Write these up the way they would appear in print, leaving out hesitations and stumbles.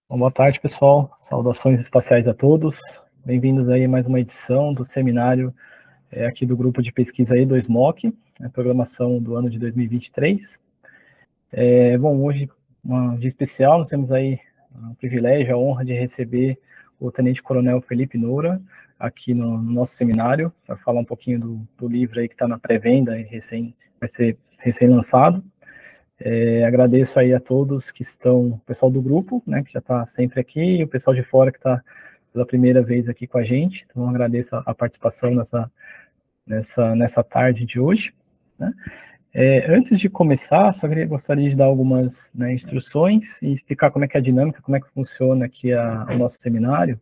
Bom, boa tarde, pessoal. Saudações espaciais a todos. Bem-vindos aí a mais uma edição do seminário aqui do grupo de pesquisa E2MOC, a programação do ano de 2023. Bom, hoje, um dia especial, nós temos aí o privilégio, a honra de receber o Tenente Coronel Felipe Noura aqui no nosso seminário, para falar um pouquinho do livro aí que está na pré-venda, vai ser recém-lançado. Agradeço aí a todos que estão, o pessoal do grupo, né, que já está sempre aqui, e o pessoal de fora que está pela primeira vez aqui com a gente. Então, agradeço a participação nessa tarde de hoje, né. Antes de começar, só gostaria de dar algumas, né, instruções e explicar como é que é a dinâmica, como é que funciona aqui o nosso seminário.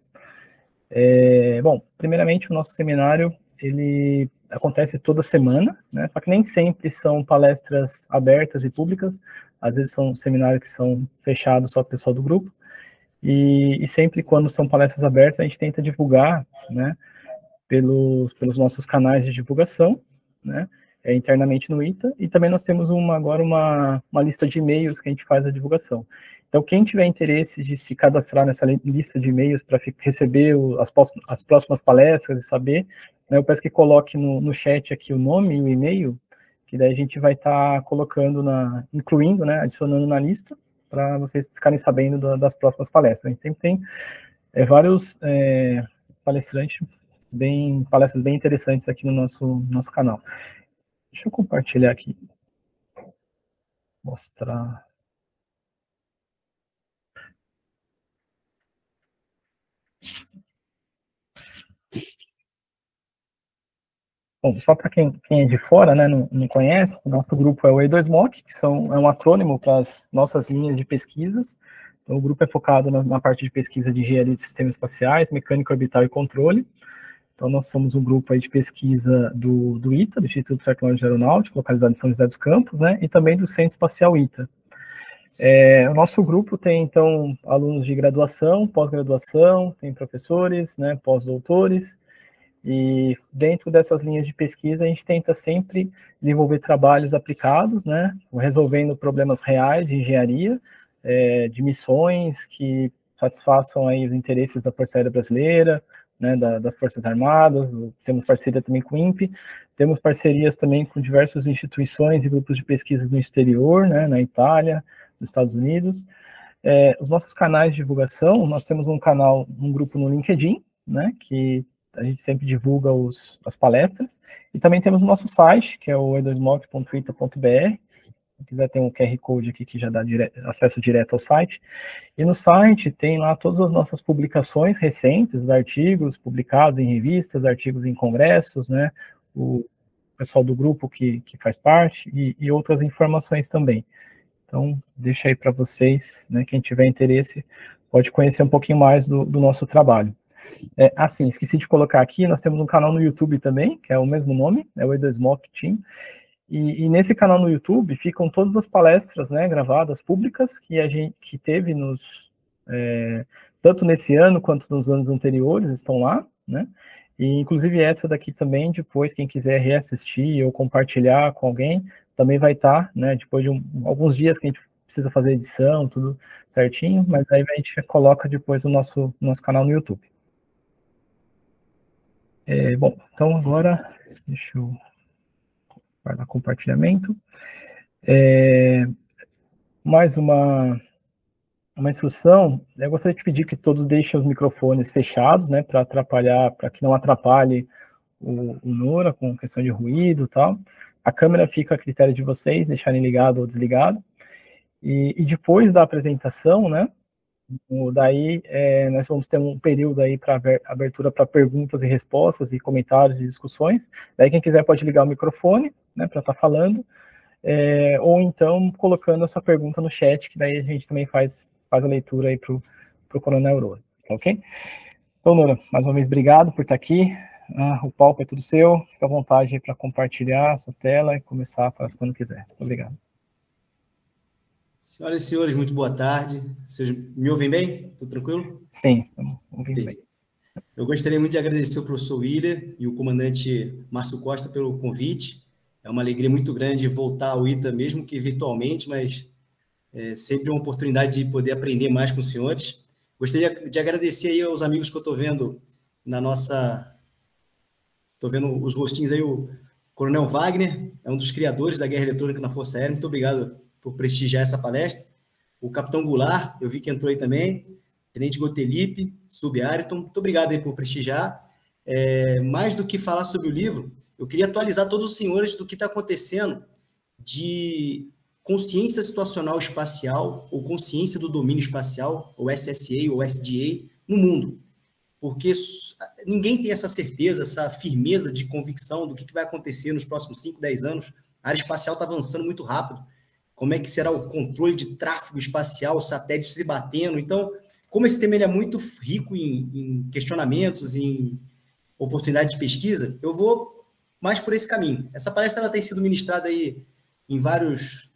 Bom, primeiramente, o nosso seminário, ele acontece toda semana, né, só que nem sempre são palestras abertas e públicas, às vezes são seminários que são fechados só para o pessoal do grupo, e sempre quando são palestras abertas, a gente tenta divulgar, né, pelos nossos canais de divulgação, né, internamente no ITA, e também nós temos agora uma lista de e-mails que a gente faz a divulgação. Então, quem tiver interesse de se cadastrar nessa lista de e-mails para receber as próximas palestras e saber, né, eu peço que coloque no chat aqui o nome e o e-mail, que daí a gente vai estar colocando, incluindo, né, adicionando na lista, para vocês ficarem sabendo das próximas palestras. A gente sempre tem vários palestrantes, palestras bem interessantes aqui no nosso canal. Deixa eu compartilhar aqui. Mostrar. Bom, só para quem é de fora, né, não conhece, o nosso grupo é o E2MOC, que é um acrônimo para as nossas linhas de pesquisas. Então, o grupo é focado na parte de pesquisa de engenharia de sistemas espaciais, mecânica orbital e controle. Então, nós somos um grupo aí de pesquisa do ITA, do Instituto Tecnológico Aeronáutico, localizado em São José dos Campos, né, e também do Centro Espacial ITA. O nosso grupo tem, então, alunos de graduação, pós-graduação, tem professores, né, pós-doutores, e dentro dessas linhas de pesquisa a gente tenta sempre desenvolver trabalhos aplicados, né, resolvendo problemas reais de engenharia, de missões que satisfaçam aí os interesses da Força Aérea Brasileira, né, das Forças Armadas. Temos parceria também com o INPE, temos parcerias também com diversas instituições e grupos de pesquisa no exterior, né, na Itália, nos Estados Unidos. Os nossos canais de divulgação, nós temos um grupo no LinkedIn, né, que a gente sempre divulga as palestras, e também temos o nosso site, que é o e2moc.ita.br. Se quiser, tem um QR Code aqui que já dá acesso direto ao site. E no site tem lá todas as nossas publicações recentes, artigos publicados em revistas, artigos em congressos, né, o pessoal do grupo que faz parte, e outras informações também. Então, deixa aí para vocês, né, quem tiver interesse, pode conhecer um pouquinho mais do nosso trabalho. Assim, esqueci de colocar aqui, nós temos um canal no YouTube também, que é o mesmo nome, é o E2MOC Team, e nesse canal no YouTube ficam todas as palestras, né, gravadas, públicas, que teve tanto nesse ano quanto nos anos anteriores, estão lá, né, e inclusive essa daqui também, depois, quem quiser reassistir ou compartilhar com alguém, também vai estar, né, depois de alguns dias que a gente precisa fazer edição, tudo certinho, mas aí a gente coloca depois no nosso canal no YouTube. Bom, então agora, deixa eu guardar compartilhamento. Mais uma instrução, eu gostaria de pedir que todos deixem os microfones fechados, né, para que não atrapalhe o Noura com questão de ruído e tal. A câmera fica a critério de vocês, deixarem ligado ou desligado. E depois da apresentação, né, daí nós vamos ter um período aí para abertura para perguntas e respostas e comentários e discussões. Daí quem quiser pode ligar o microfone, né, para estar falando, ou então colocando a sua pergunta no chat, que daí a gente também faz a leitura aí para o Coronel Noura, ok? Então, Noura, mais uma vez, obrigado por estar aqui. O palco é tudo seu, fica à vontade para compartilhar a sua tela e começar a falar quando quiser. Muito obrigado. Senhoras e senhores, muito boa tarde. Vocês me ouvem bem? Tudo tranquilo? Sim, estamos ouvindo bem. Eu gostaria muito de agradecer ao professor Willer e o comandante Márcio Costa pelo convite. É uma alegria muito grande voltar ao ITA, mesmo que virtualmente, mas é sempre uma oportunidade de poder aprender mais com os senhores. Gostaria de agradecer aí aos amigos que eu estou vendo na nossa... Estou vendo os rostinhos aí, o Coronel Wagner, é um dos criadores da Guerra Eletrônica na Força Aérea. Muito obrigado por prestigiar essa palestra. O Capitão Goulart, eu vi que entrou aí também. Tenente Gotelipe, Sub-Ariton, muito obrigado aí por prestigiar. Mais do que falar sobre o livro, eu queria atualizar todos os senhores do que está acontecendo de consciência situacional espacial ou consciência do domínio espacial, ou SSA ou SDA, no mundo. Porque ninguém tem essa certeza, essa firmeza de convicção do que vai acontecer nos próximos 5, 10 anos. A área espacial está avançando muito rápido. Como é que será o controle de tráfego espacial, os satélites se batendo? Então, como esse tema ele é muito rico em questionamentos, em oportunidade de pesquisa, eu vou mais por esse caminho. Essa palestra ela tem sido ministrada aí em várias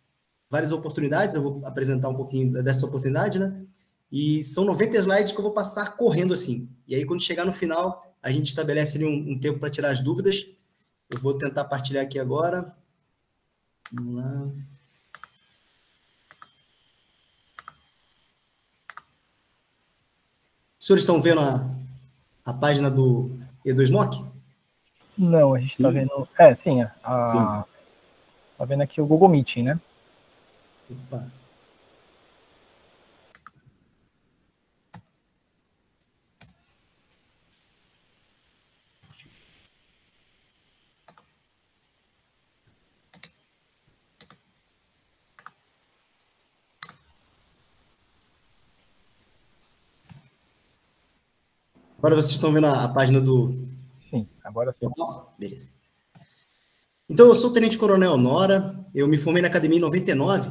oportunidades, eu vou apresentar um pouquinho dessa oportunidade, né? E são 90 slides que eu vou passar correndo assim. E aí, quando chegar no final, a gente estabelece ali um tempo para tirar as dúvidas. Eu vou tentar partilhar aqui agora. Vamos lá. Os senhores estão vendo a página do E2Mock? Não, a gente está vendo... sim. Está vendo aqui o Google Meeting, né? Opa. Agora vocês estão vendo a página do... Sim, agora sim. Beleza. Então, eu sou o Tenente Coronel Nora, eu me formei na academia em 99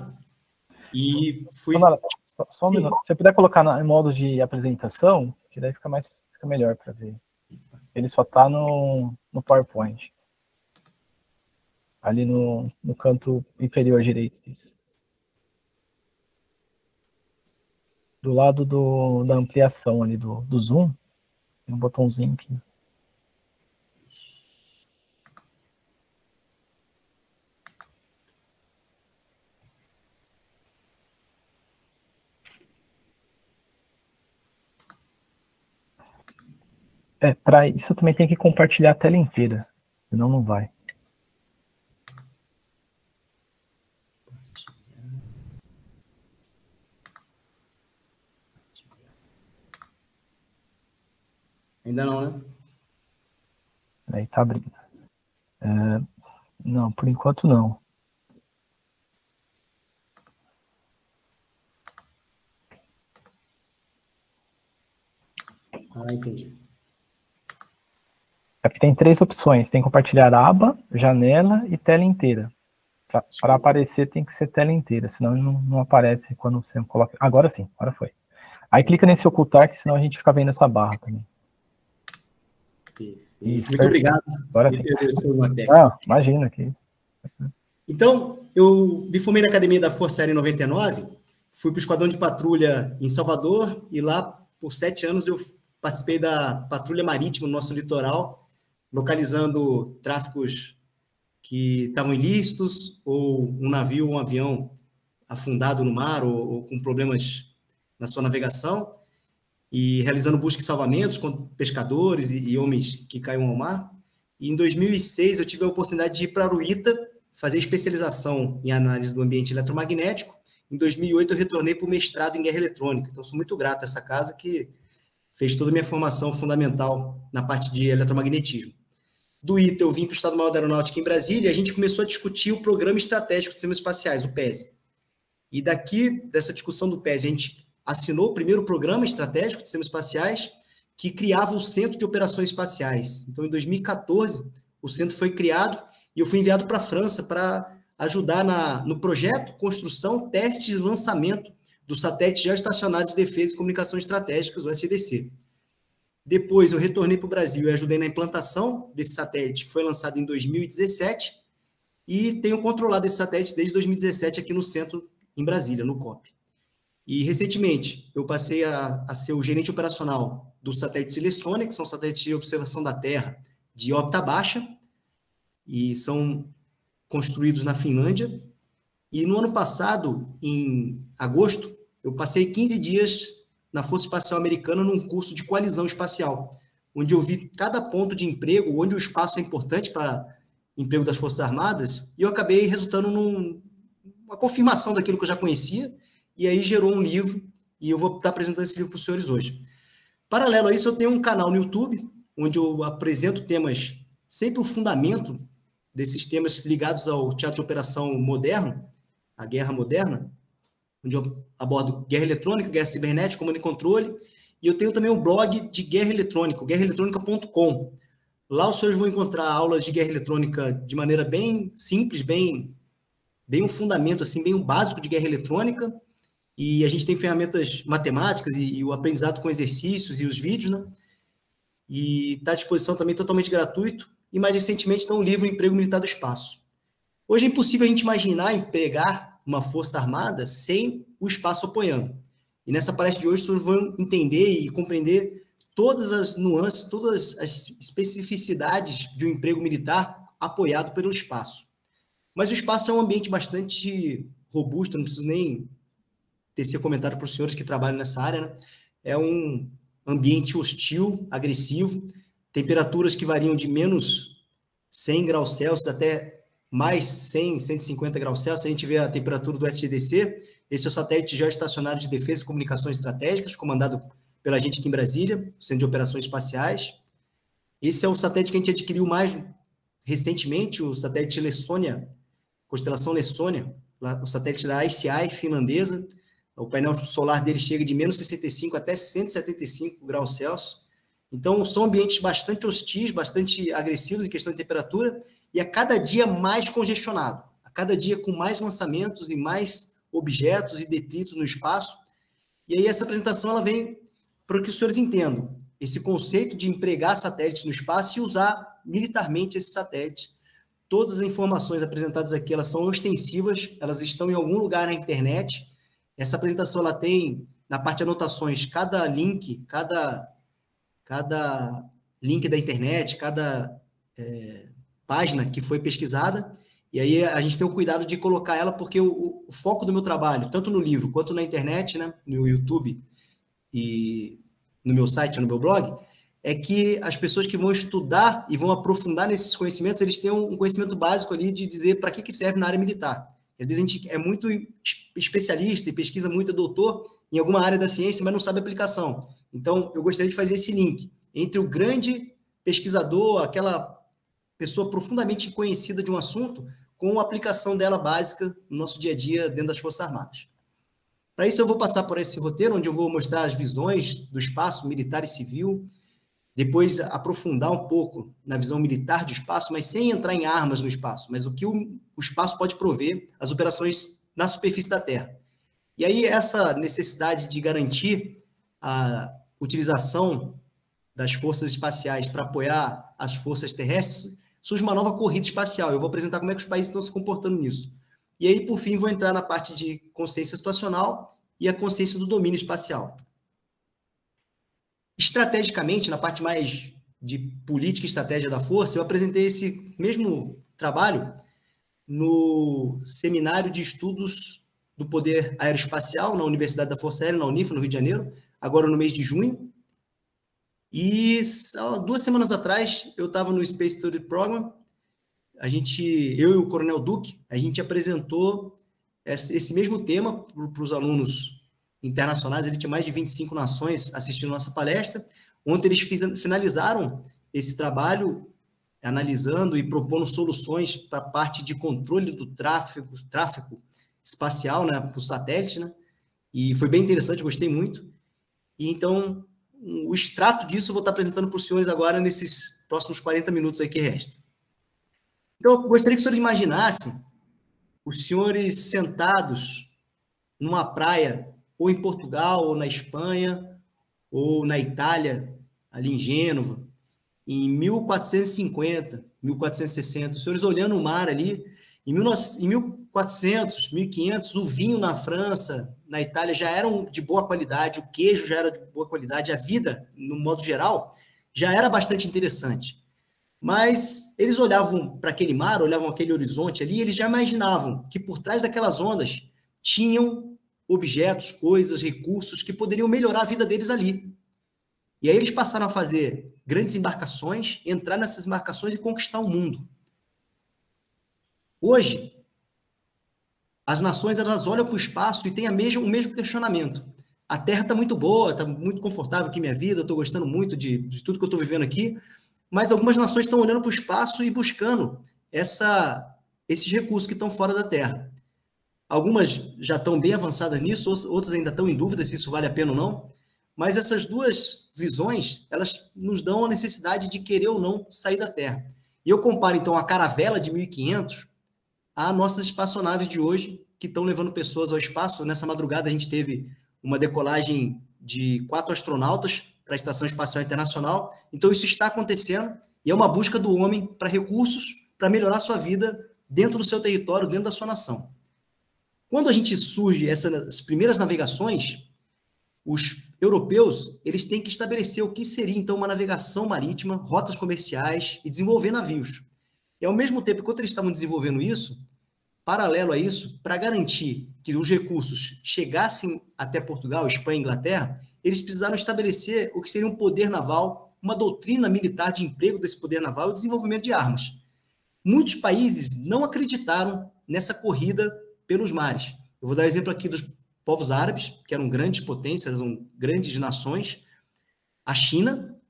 e fui... Só um minuto. Se você puder colocar em modo de apresentação, que daí fica melhor para ver. Ele só está no PowerPoint. Ali no canto inferior direito. Do lado da ampliação ali do zoom, tem um botãozinho aqui. Para isso também tem que compartilhar a tela inteira, senão não vai. Ainda não, né? Aí tá abrindo. Não, por enquanto não. Entendi. Aqui tem 3 opções. Tem compartilhar aba, janela e tela inteira. Para aparecer tem que ser tela inteira, senão não aparece quando você coloca... Agora sim, agora foi. Aí clica nesse ocultar, que senão a gente fica vendo essa barra também. Isso, muito obrigado. Agora sim. Imagina que isso. Então, eu me formei na academia da Força Aérea em 99, fui para o Esquadrão de Patrulha em Salvador, e lá, por 7 anos, eu participei da patrulha marítima no nosso litoral, localizando tráficos que estavam ilícitos, ou um navio ou um avião afundado no mar, ou com problemas na sua navegação, e realizando busca e salvamentos com pescadores e homens que caíam ao mar. E em 2006 eu tive a oportunidade de ir para a UITA, fazer especialização em análise do ambiente eletromagnético. Em 2008 eu retornei para o mestrado em guerra eletrônica. Então sou muito grato a essa casa que fez toda a minha formação fundamental na parte de eletromagnetismo. Do ITA eu vim para o Estado-Maior da Aeronáutica em Brasília e a gente começou a discutir o Programa Estratégico de Sistemas Espaciais, o PESE. E dessa discussão do PESE, a gente assinou o primeiro Programa Estratégico de Sistemas Espaciais, que criava o Centro de Operações Espaciais. Então, em 2014, o centro foi criado e eu fui enviado para a França para ajudar no projeto, construção, testes e lançamento do satélite geoestacionário de defesa e comunicação estratégicas, o SDC. Depois, eu retornei para o Brasil e ajudei na implantação desse satélite, que foi lançado em 2017, e tenho controlado esse satélite desde 2017 aqui no centro, em Brasília, no COP. E, recentemente, eu passei a ser o gerente operacional do satélite Silessônia, que são satélites de observação da Terra de órbita baixa, e são construídos na Finlândia. E no ano passado, em agosto, eu passei 15 dias na Força Espacial Americana num curso de coalizão espacial, onde eu vi cada ponto de emprego, onde o espaço é importante para emprego das Forças Armadas, e eu acabei resultando numa confirmação daquilo que eu já conhecia, e aí gerou um livro, e eu vou estar apresentando esse livro para os senhores hoje. Paralelo a isso, eu tenho um canal no YouTube, onde eu apresento temas, sempre o fundamento desses temas ligados ao teatro de operação moderno, a guerra moderna, onde eu abordo guerra eletrônica, guerra cibernética, comando e controle, e eu tenho também um blog de guerra eletrônica, guerraeletronica.com. Lá os senhores vão encontrar aulas de guerra eletrônica de maneira bem simples, bem um fundamento, assim, bem um básico de guerra eletrônica, e a gente tem ferramentas matemáticas e o aprendizado com exercícios e os vídeos, né? E está à disposição também totalmente gratuito, e mais recentemente está um livro Emprego Militar do Espaço. Hoje é impossível a gente imaginar empregar uma força armada sem o espaço apoiando. E nessa palestra de hoje, os senhores vão entender e compreender todas as nuances, todas as especificidades de um emprego militar apoiado pelo espaço. Mas o espaço é um ambiente bastante robusto, não preciso nem tecer comentário para os senhores que trabalham nessa área, né? É um ambiente hostil, agressivo, temperaturas que variam de menos 100 graus Celsius até mais 100, 150 graus Celsius. A gente vê a temperatura do SGDC, esse é o satélite geoestacionário de defesa e comunicações estratégicas, comandado pela gente aqui em Brasília, Centro de Operações Espaciais. Esse é o satélite que a gente adquiriu mais recentemente, o satélite Lessônia, constelação Lessônia, o satélite da ICI finlandesa. O painel solar dele chega de menos 65 até 175 graus Celsius. Então, são ambientes bastante hostis, bastante agressivos em questão de temperatura, e a cada dia mais congestionado, a cada dia com mais lançamentos e mais objetos e detritos no espaço. E aí essa apresentação ela vem para que os senhores entendam esse conceito de empregar satélites no espaço e usar militarmente esse satélite. Todas as informações apresentadas aqui, elas são ostensivas, elas estão em algum lugar na internet. Essa apresentação ela tem, na parte de anotações, cada link da internet, cada página que foi pesquisada, e aí a gente tem o cuidado de colocar ela, porque o foco do meu trabalho, tanto no livro quanto na internet, né, no YouTube e no meu site, no meu blog, é que as pessoas que vão estudar e vão aprofundar nesses conhecimentos, eles têm um conhecimento básico ali de dizer para que serve na área militar. Às vezes a gente é muito especialista e pesquisa muito, é doutor em alguma área da ciência, mas não sabe a aplicação. Então, eu gostaria de fazer esse link entre o grande pesquisador, aquela pessoa profundamente conhecida de um assunto, com a aplicação dela básica no nosso dia a dia dentro das Forças Armadas. Para isso, eu vou passar por esse roteiro, onde eu vou mostrar as visões do espaço militar e civil, depois aprofundar um pouco na visão militar do espaço, mas sem entrar em armas no espaço, mas o que o espaço pode prover, as operações na superfície da Terra. E aí, essa necessidade de garantir a utilização das forças espaciais para apoiar as forças terrestres, surge uma nova corrida espacial. Eu vou apresentar como é que os países estão se comportando nisso. E aí, por fim, vou entrar na parte de consciência situacional e a consciência do domínio espacial. Estrategicamente, na parte mais de política e estratégia da força, eu apresentei esse mesmo trabalho no Seminário de Estudos do Poder Aeroespacial, na Universidade da Força Aérea, na Unif, no Rio de Janeiro, agora no mês de junho. E 2 semanas atrás, eu estava no Space Study Program, eu e o Coronel Duque, a gente apresentou esse mesmo tema para os alunos internacionais. Ele tinha mais de 25 nações assistindo nossa palestra. Ontem eles finalizaram esse trabalho, analisando e propondo soluções para a parte de controle do tráfego espacial, né, para o satélite, né? E foi bem interessante, gostei muito. E então, o extrato disso eu vou estar apresentando para os senhores agora nesses próximos 40 minutos aí que restam. Então, eu gostaria que os senhores imaginassem os senhores sentados numa praia, ou em Portugal, ou na Espanha, ou na Itália, ali em Gênova, em 1450, 1460, os senhores olhando o mar ali, em 1400, 1500, o vinho na França, na Itália, já eram de boa qualidade, o queijo já era de boa qualidade, a vida, no modo geral, já era bastante interessante. Mas eles olhavam para aquele mar, olhavam aquele horizonte ali, e eles já imaginavam que por trás daquelas ondas tinham objetos, coisas, recursos que poderiam melhorar a vida deles ali. E aí eles passaram a fazer grandes embarcações, entrar nessas embarcações e conquistar o mundo. Hoje, as nações elas olham para o espaço e têm o mesmo questionamento. A Terra está muito boa, está muito confortável aqui minha vida, eu estou gostando muito de tudo que eu estou vivendo aqui, mas algumas nações estão olhando para o espaço e buscando esses recursos que estão fora da Terra. Algumas já estão bem avançadas nisso, outras ainda estão em dúvida se isso vale a pena ou não, mas essas duas visões, elas nos dão a necessidade de querer ou não sair da Terra. E eu comparo, então, a caravela de 1500 a nossas espaçonaves de hoje, que estão levando pessoas ao espaço. Nessa madrugada, a gente teve uma decolagem de 4 astronautas para a Estação Espacial Internacional. Então, isso está acontecendo e é uma busca do homem para recursos para melhorar sua vida dentro do seu território, dentro da sua nação. Quando a gente surge essas primeiras navegações, os europeus eles têm que estabelecer o que seria, então, uma navegação marítima, rotas comerciais e desenvolver navios. E, ao mesmo tempo, enquanto eles estavam desenvolvendo isso, paralelo a isso, para garantir que os recursos chegassem até Portugal, Espanha e Inglaterra, eles precisaram estabelecer o que seria um poder naval, uma doutrina militar de emprego desse poder naval e o desenvolvimento de armas. Muitos países não acreditaram nessa corrida pelos mares. Eu vou dar exemplo aqui dos povos árabes, que eram grandes potências, eram grandes nações. A China,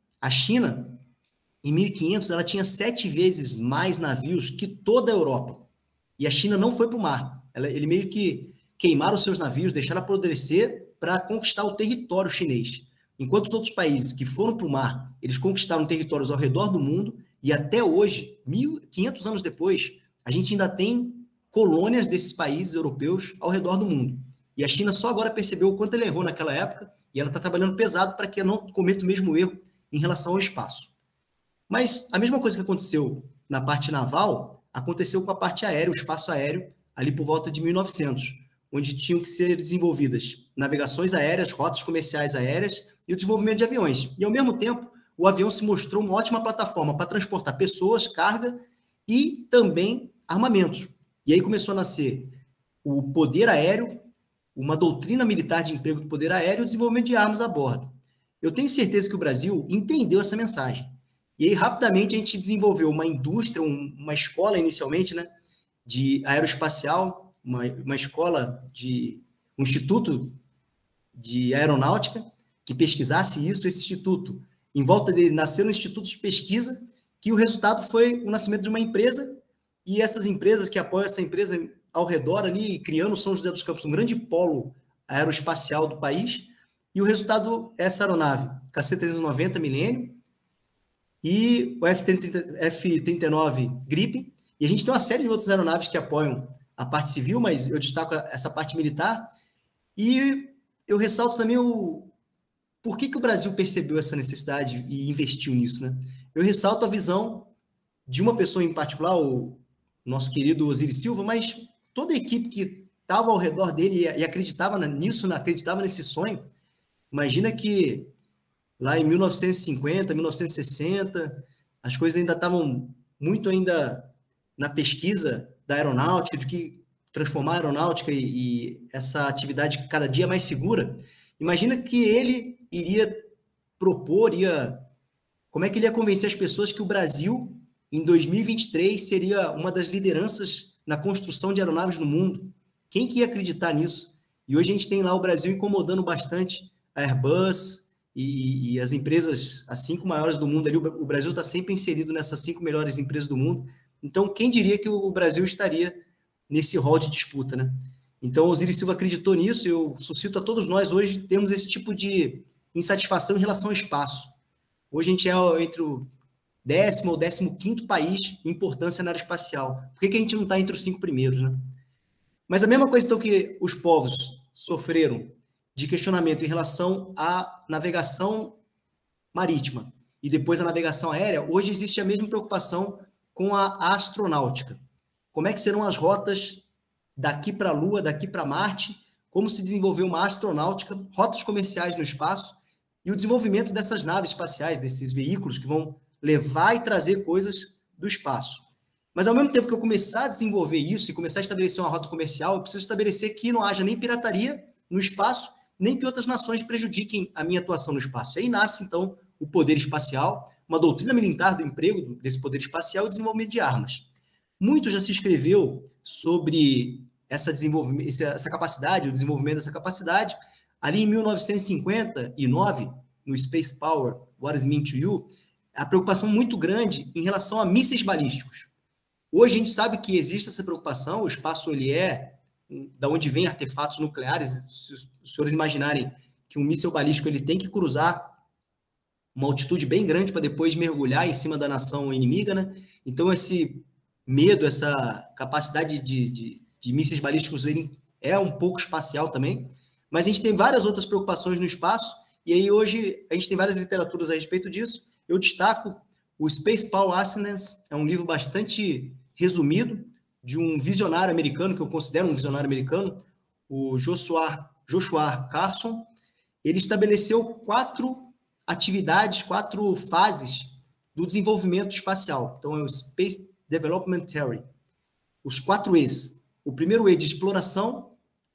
em 1500, ela tinha 7 vezes mais navios que toda a Europa. E a China não foi para o mar. Ele meio que queimaram os seus navios, deixaram apodrecer para conquistar o território chinês. Enquanto os outros países que foram para o mar, eles conquistaram territórios ao redor do mundo, e até hoje, 1500 anos depois, a gente ainda tem colônias desses países europeus ao redor do mundo. E a China só agora percebeu o quanto ele errou naquela época, e ela está trabalhando pesado para que não cometa o mesmo erro em relação ao espaço. Mas a mesma coisa que aconteceu na parte naval, aconteceu com a parte aérea, o espaço aéreo, ali por volta de 1900, onde tinham que ser desenvolvidas navegações aéreas, rotas comerciais aéreas e o desenvolvimento de aviões. E, ao mesmo tempo, o avião se mostrou uma ótima plataforma para transportar pessoas, carga e também armamentos. E aí começou a nascer o poder aéreo, uma doutrina militar de emprego do poder aéreo e o desenvolvimento de armas a bordo. Eu tenho certeza que o Brasil entendeu essa mensagem. E aí, rapidamente, a gente desenvolveu uma indústria, uma escola inicialmente, né, de aeroespacial, uma escola um instituto de aeronáutica que pesquisasse isso. Esse instituto, em volta dele, nasceram institutos de pesquisa, que o resultado foi o nascimento de uma empresa, e essas empresas que apoiam essa empresa ao redor ali, criando São José dos Campos, um grande polo aeroespacial do país, e o resultado é essa aeronave, KC-390 Millennium, e o F-39 Gripen, e a gente tem uma série de outras aeronaves que apoiam a parte civil, mas eu destaco essa parte militar, e eu ressalto também por que o Brasil percebeu essa necessidade e investiu nisso, né? Eu ressalto a visão de uma pessoa em particular, o nosso querido Osiris Silva, mas toda a equipe que estava ao redor dele e acreditava nisso, acreditava nesse sonho. Imagina que lá em 1950, 1960, as coisas ainda estavam muito ainda na pesquisa da aeronáutica, de que transformar a aeronáutica e essa atividade cada dia mais segura. Imagina que ele iria propor, como é que ele ia convencer as pessoas que o Brasil, em 2023, seria uma das lideranças na construção de aeronaves no mundo? Quem que ia acreditar nisso? E hoje a gente tem lá o Brasil incomodando bastante a Airbus e as empresas, as 5 maiores do mundo ali. O Brasil está sempre inserido nessas 5 melhores empresas do mundo. Então, quem diria que o Brasil estaria nesse rol de disputa, né? Então, o Osiris Silva acreditou nisso, e eu suscito a todos nós hoje temos esse tipo de insatisfação em relação ao espaço. Hoje a gente é entre o 10º ou 15º país em importância na área espacial. Por que a gente não está entre os 5 primeiros, né? Mas a mesma coisa então que os povos sofreram de questionamento em relação à navegação marítima e depois a navegação aérea, hoje existe a mesma preocupação com a astronáutica. Como é que serão as rotas daqui para a Lua, daqui para Marte, como se desenvolver uma astronáutica, rotas comerciais no espaço e o desenvolvimento dessas naves espaciais, desses veículos que vão levar e trazer coisas do espaço. Mas, ao mesmo tempo que eu começar a desenvolver isso e começar a estabelecer uma rota comercial, eu preciso estabelecer que não haja nem pirataria, no espaço, nem que outras nações prejudiquem a minha atuação no espaço. E aí nasce, então, o poder espacial, uma doutrina militar do emprego desse poder espacial e desenvolvimento de armas. Muito já se escreveu sobre essa capacidade, o desenvolvimento dessa capacidade. Ali em 1959, no Space Power, What is Mean to You, a preocupação muito grande em relação a mísseis balísticos. Hoje a gente sabe que existe essa preocupação, o espaço ele da onde vem artefatos nucleares. Se os senhores imaginarem que um míssil balístico ele tem que cruzar uma altitude bem grande para depois mergulhar em cima da nação inimiga, né? Então esse medo, essa capacidade de mísseis balísticos ele é um pouco espacial também, mas a gente tem várias outras preocupações no espaço, e aí hoje a gente tem várias literaturas a respeito disso. Eu destaco o Space Power Ascendance, é um livro bastante resumido, de um visionário americano, que eu considero um visionário americano, o Joshua Carson. Ele estabeleceu 4 atividades, 4 fases do desenvolvimento espacial. Então, é o Space Development Theory. Os 4 E's. O primeiro E de exploração,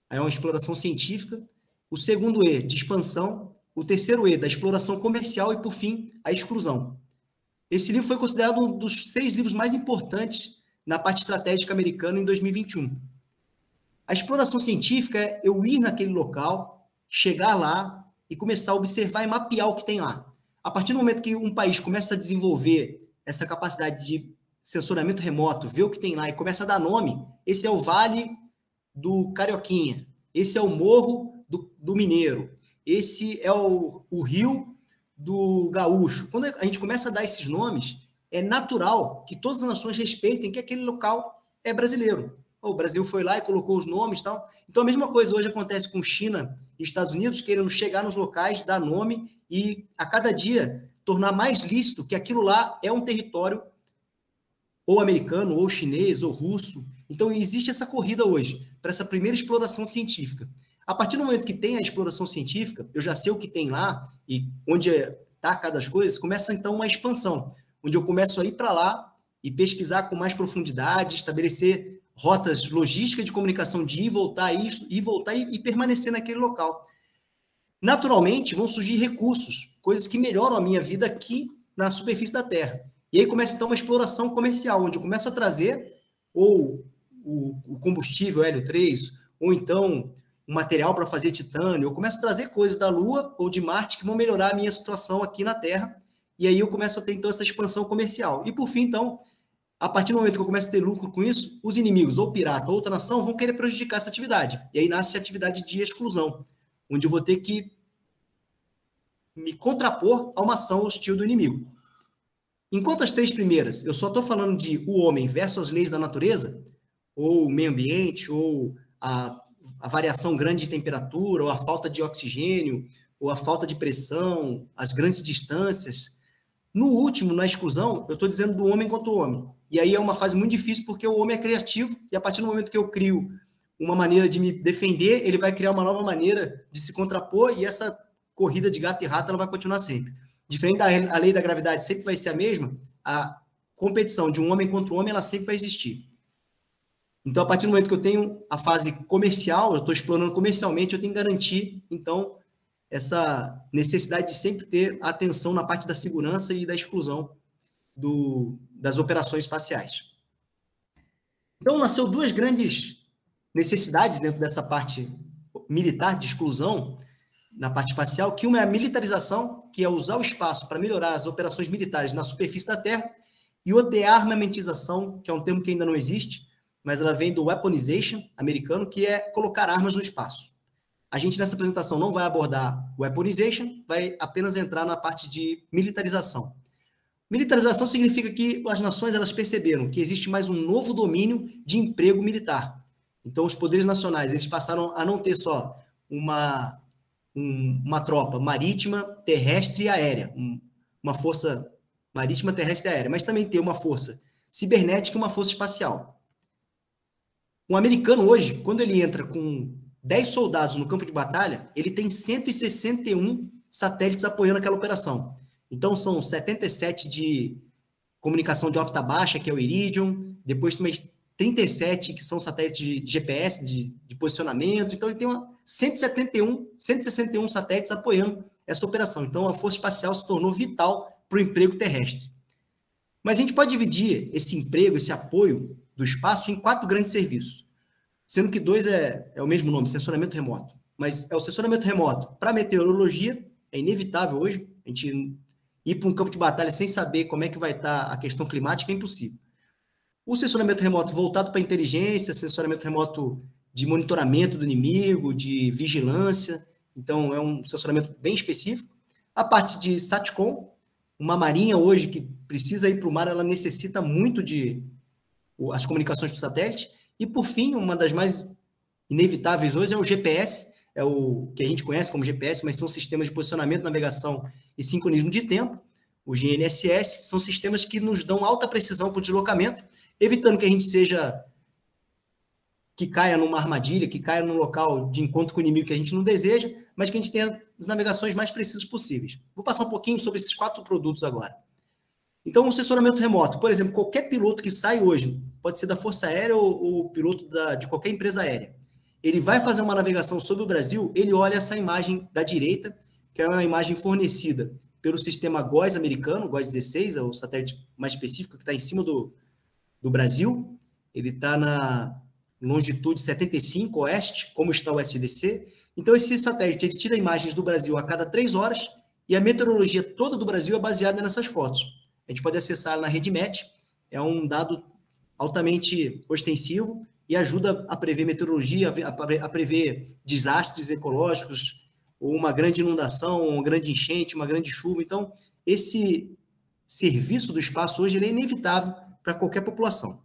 é uma exploração científica. O segundo E de expansão. O terceiro E da exploração comercial e, por fim, a exclusão. Esse livro foi considerado um dos 6 livros mais importantes na parte estratégica americana em 2021. A exploração científica é eu ir naquele local, chegar lá e começar a observar e mapear o que tem lá. A partir do momento que um país começa a desenvolver essa capacidade de sensoramento remoto, ver o que tem lá e começa a dar nome, esse é o Vale do Carioquinha, esse é o Morro do Mineiro, esse é o Rio do Gaúcho. Quando a gente começa a dar esses nomes, é natural que todas as nações respeitem que aquele local é brasileiro. O Brasil foi lá e colocou os nomes e tal. Então, a mesma coisa hoje acontece com China e Estados Unidos, querendo chegar nos locais, dar nome e, a cada dia, tornar mais lícito que aquilo lá é um território ou americano, ou chinês, ou russo. Então, existe essa corrida hoje para essa primeira exploração científica. A partir do momento que tem a exploração científica, eu já sei o que tem lá e onde está cada coisa, começa, então, uma expansão, onde eu começo a ir para lá e pesquisar com mais profundidade, estabelecer rotas logísticas de comunicação de ir, voltar e permanecer naquele local. Naturalmente, vão surgir recursos, coisas que melhoram a minha vida aqui na superfície da Terra. E aí começa, então, uma exploração comercial, onde eu começo a trazer ou o combustível hélio 3, ou então um material para fazer titânio, eu começo a trazer coisas da Lua ou de Marte que vão melhorar a minha situação aqui na Terra. E aí eu começo a ter, então, essa expansão comercial. E, por fim, então, a partir do momento que eu começo a ter lucro com isso, os inimigos, ou pirata, ou outra nação, vão querer prejudicar essa atividade. E aí nasce a atividade de exclusão, onde eu vou ter que me contrapor a uma ação hostil do inimigo. Enquanto as 3 primeiras, eu só estou falando de o homem versus as leis da natureza, ou o meio ambiente, ou a variação grande de temperatura, ou a falta de oxigênio, ou a falta de pressão, as grandes distâncias. No último, na exclusão, eu estou dizendo do homem contra o homem. E aí é uma fase muito difícil, porque o homem é criativo, e a partir do momento que eu crio uma maneira de me defender, ele vai criar uma nova maneira de se contrapor, e essa corrida de gato e rato ela vai continuar sempre. Diferente da lei da gravidade sempre vai ser a mesma, a competição de um homem contra um homem, ela sempre vai existir. Então, a partir do momento que eu tenho a fase comercial, eu estou explorando comercialmente, eu tenho que garantir, então, essa necessidade de sempre ter atenção na parte da segurança e da exclusão das operações espaciais. Então, nasceu 2 grandes necessidades dentro dessa parte militar de exclusão na parte espacial, que uma é a militarização, que é usar o espaço para melhorar as operações militares na superfície da Terra, e outra é a armamentização, que é um termo que ainda não existe, mas ela vem do weaponization americano, que é colocar armas no espaço. A gente, nessa apresentação, não vai abordar weaponization, vai apenas entrar na parte de militarização. Militarização significa que as nações elas perceberam que existe mais um novo domínio de emprego militar. Então, os poderes nacionais eles passaram a não ter só uma tropa marítima, terrestre e aérea, uma força marítima, terrestre e aérea, mas também ter uma força cibernética e uma força espacial. Um americano hoje, quando ele entra com 10 soldados no campo de batalha, ele tem 161 satélites apoiando aquela operação. Então, são 77 de comunicação de órbita baixa, que é o Iridium, depois também 37 que são satélites de GPS, de posicionamento. Então, ele tem 161 satélites apoiando essa operação. Então, a Força Espacial se tornou vital para o emprego terrestre. Mas a gente pode dividir esse emprego, esse apoio do espaço em 4 grandes serviços, sendo que 2 é o mesmo nome, sensoramento remoto. Mas é o sensoramento remoto para meteorologia, é inevitável hoje, a gente ir para um campo de batalha sem saber como é que vai estar a questão climática é impossível. O sensoramento remoto voltado para inteligência, sensoramento remoto de monitoramento do inimigo, de vigilância, então é um sensoramento bem específico. A parte de SATCOM, uma marinha hoje que precisa ir para o mar, ela necessita muito de as comunicações por satélite. E, por fim, uma das mais inevitáveis hoje é o GPS, é o que a gente conhece como GPS, mas são sistemas de posicionamento, navegação e sincronismo de tempo. O GNSS são sistemas que nos dão alta precisão para o deslocamento, evitando que a gente que caia numa armadilha, que caia num local de encontro com o inimigo que a gente não deseja, mas que a gente tenha as navegações mais precisas possíveis. Vou passar um pouquinho sobre esses 4 produtos agora. Então, o sensoramento remoto, por exemplo, qualquer piloto que sai hoje, pode ser da Força Aérea ou piloto de qualquer empresa aérea, ele vai fazer uma navegação sobre o Brasil, ele olha essa imagem da direita, que é uma imagem fornecida pelo sistema GOES americano, GOES 16, é o satélite mais específico, que está em cima do Brasil. Ele está na longitude 75 oeste, como está o SDC. Então, esse satélite ele tira imagens do Brasil a cada 3 horas e a meteorologia toda do Brasil é baseada nessas fotos. A gente pode acessar na RedMet, é um dado altamente ostensivo e ajuda a prever meteorologia, a prever desastres ecológicos, ou uma grande inundação, uma grande enchente, uma grande chuva. Então, esse serviço do espaço hoje ele é inevitável para qualquer população.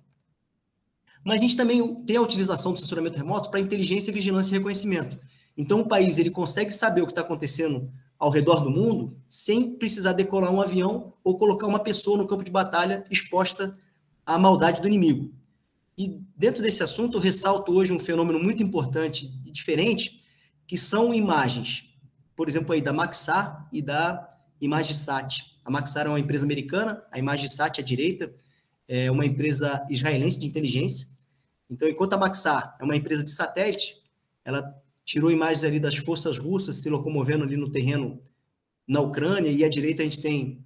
Mas a gente também tem a utilização do sensoramento remoto para inteligência, vigilância e reconhecimento. Então, o país ele consegue saber o que está acontecendo ao redor do mundo sem precisar decolar um avião ou colocar uma pessoa no campo de batalha exposta à maldade do inimigo. E dentro desse assunto, eu ressalto hoje um fenômeno muito importante e diferente, que são imagens, por exemplo, aí da Maxar e da Imagisat. A Maxar é uma empresa americana, a Imagisat à direita é uma empresa israelense de inteligência. Então, enquanto a Maxar é uma empresa de satélite, ela tirou imagens ali das forças russas se locomovendo ali no terreno na Ucrânia, e à direita a gente tem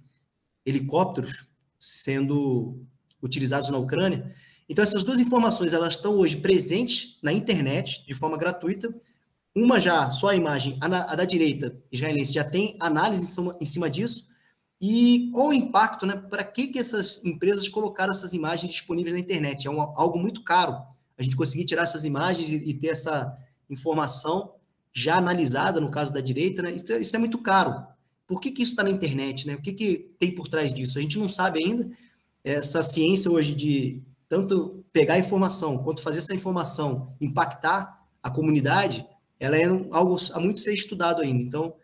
helicópteros sendo utilizados na Ucrânia. Então, essas 2 informações, elas estão hoje presentes na internet, de forma gratuita. Uma já, só a imagem, a da direita israelense, já tem análise em cima disso. E qual o impacto, né? Para que essas empresas colocaram essas imagens disponíveis na internet? É algo muito caro a gente conseguir tirar essas imagens e ter essa informação já analisada, no caso da direita, né? Isso é muito caro. Por que isso está na internet, né? O que tem por trás disso? A gente não sabe ainda. Essa ciência hoje de tanto pegar a informação, quanto fazer essa informação impactar a comunidade, ela é algo a muito ser estudado ainda. Então,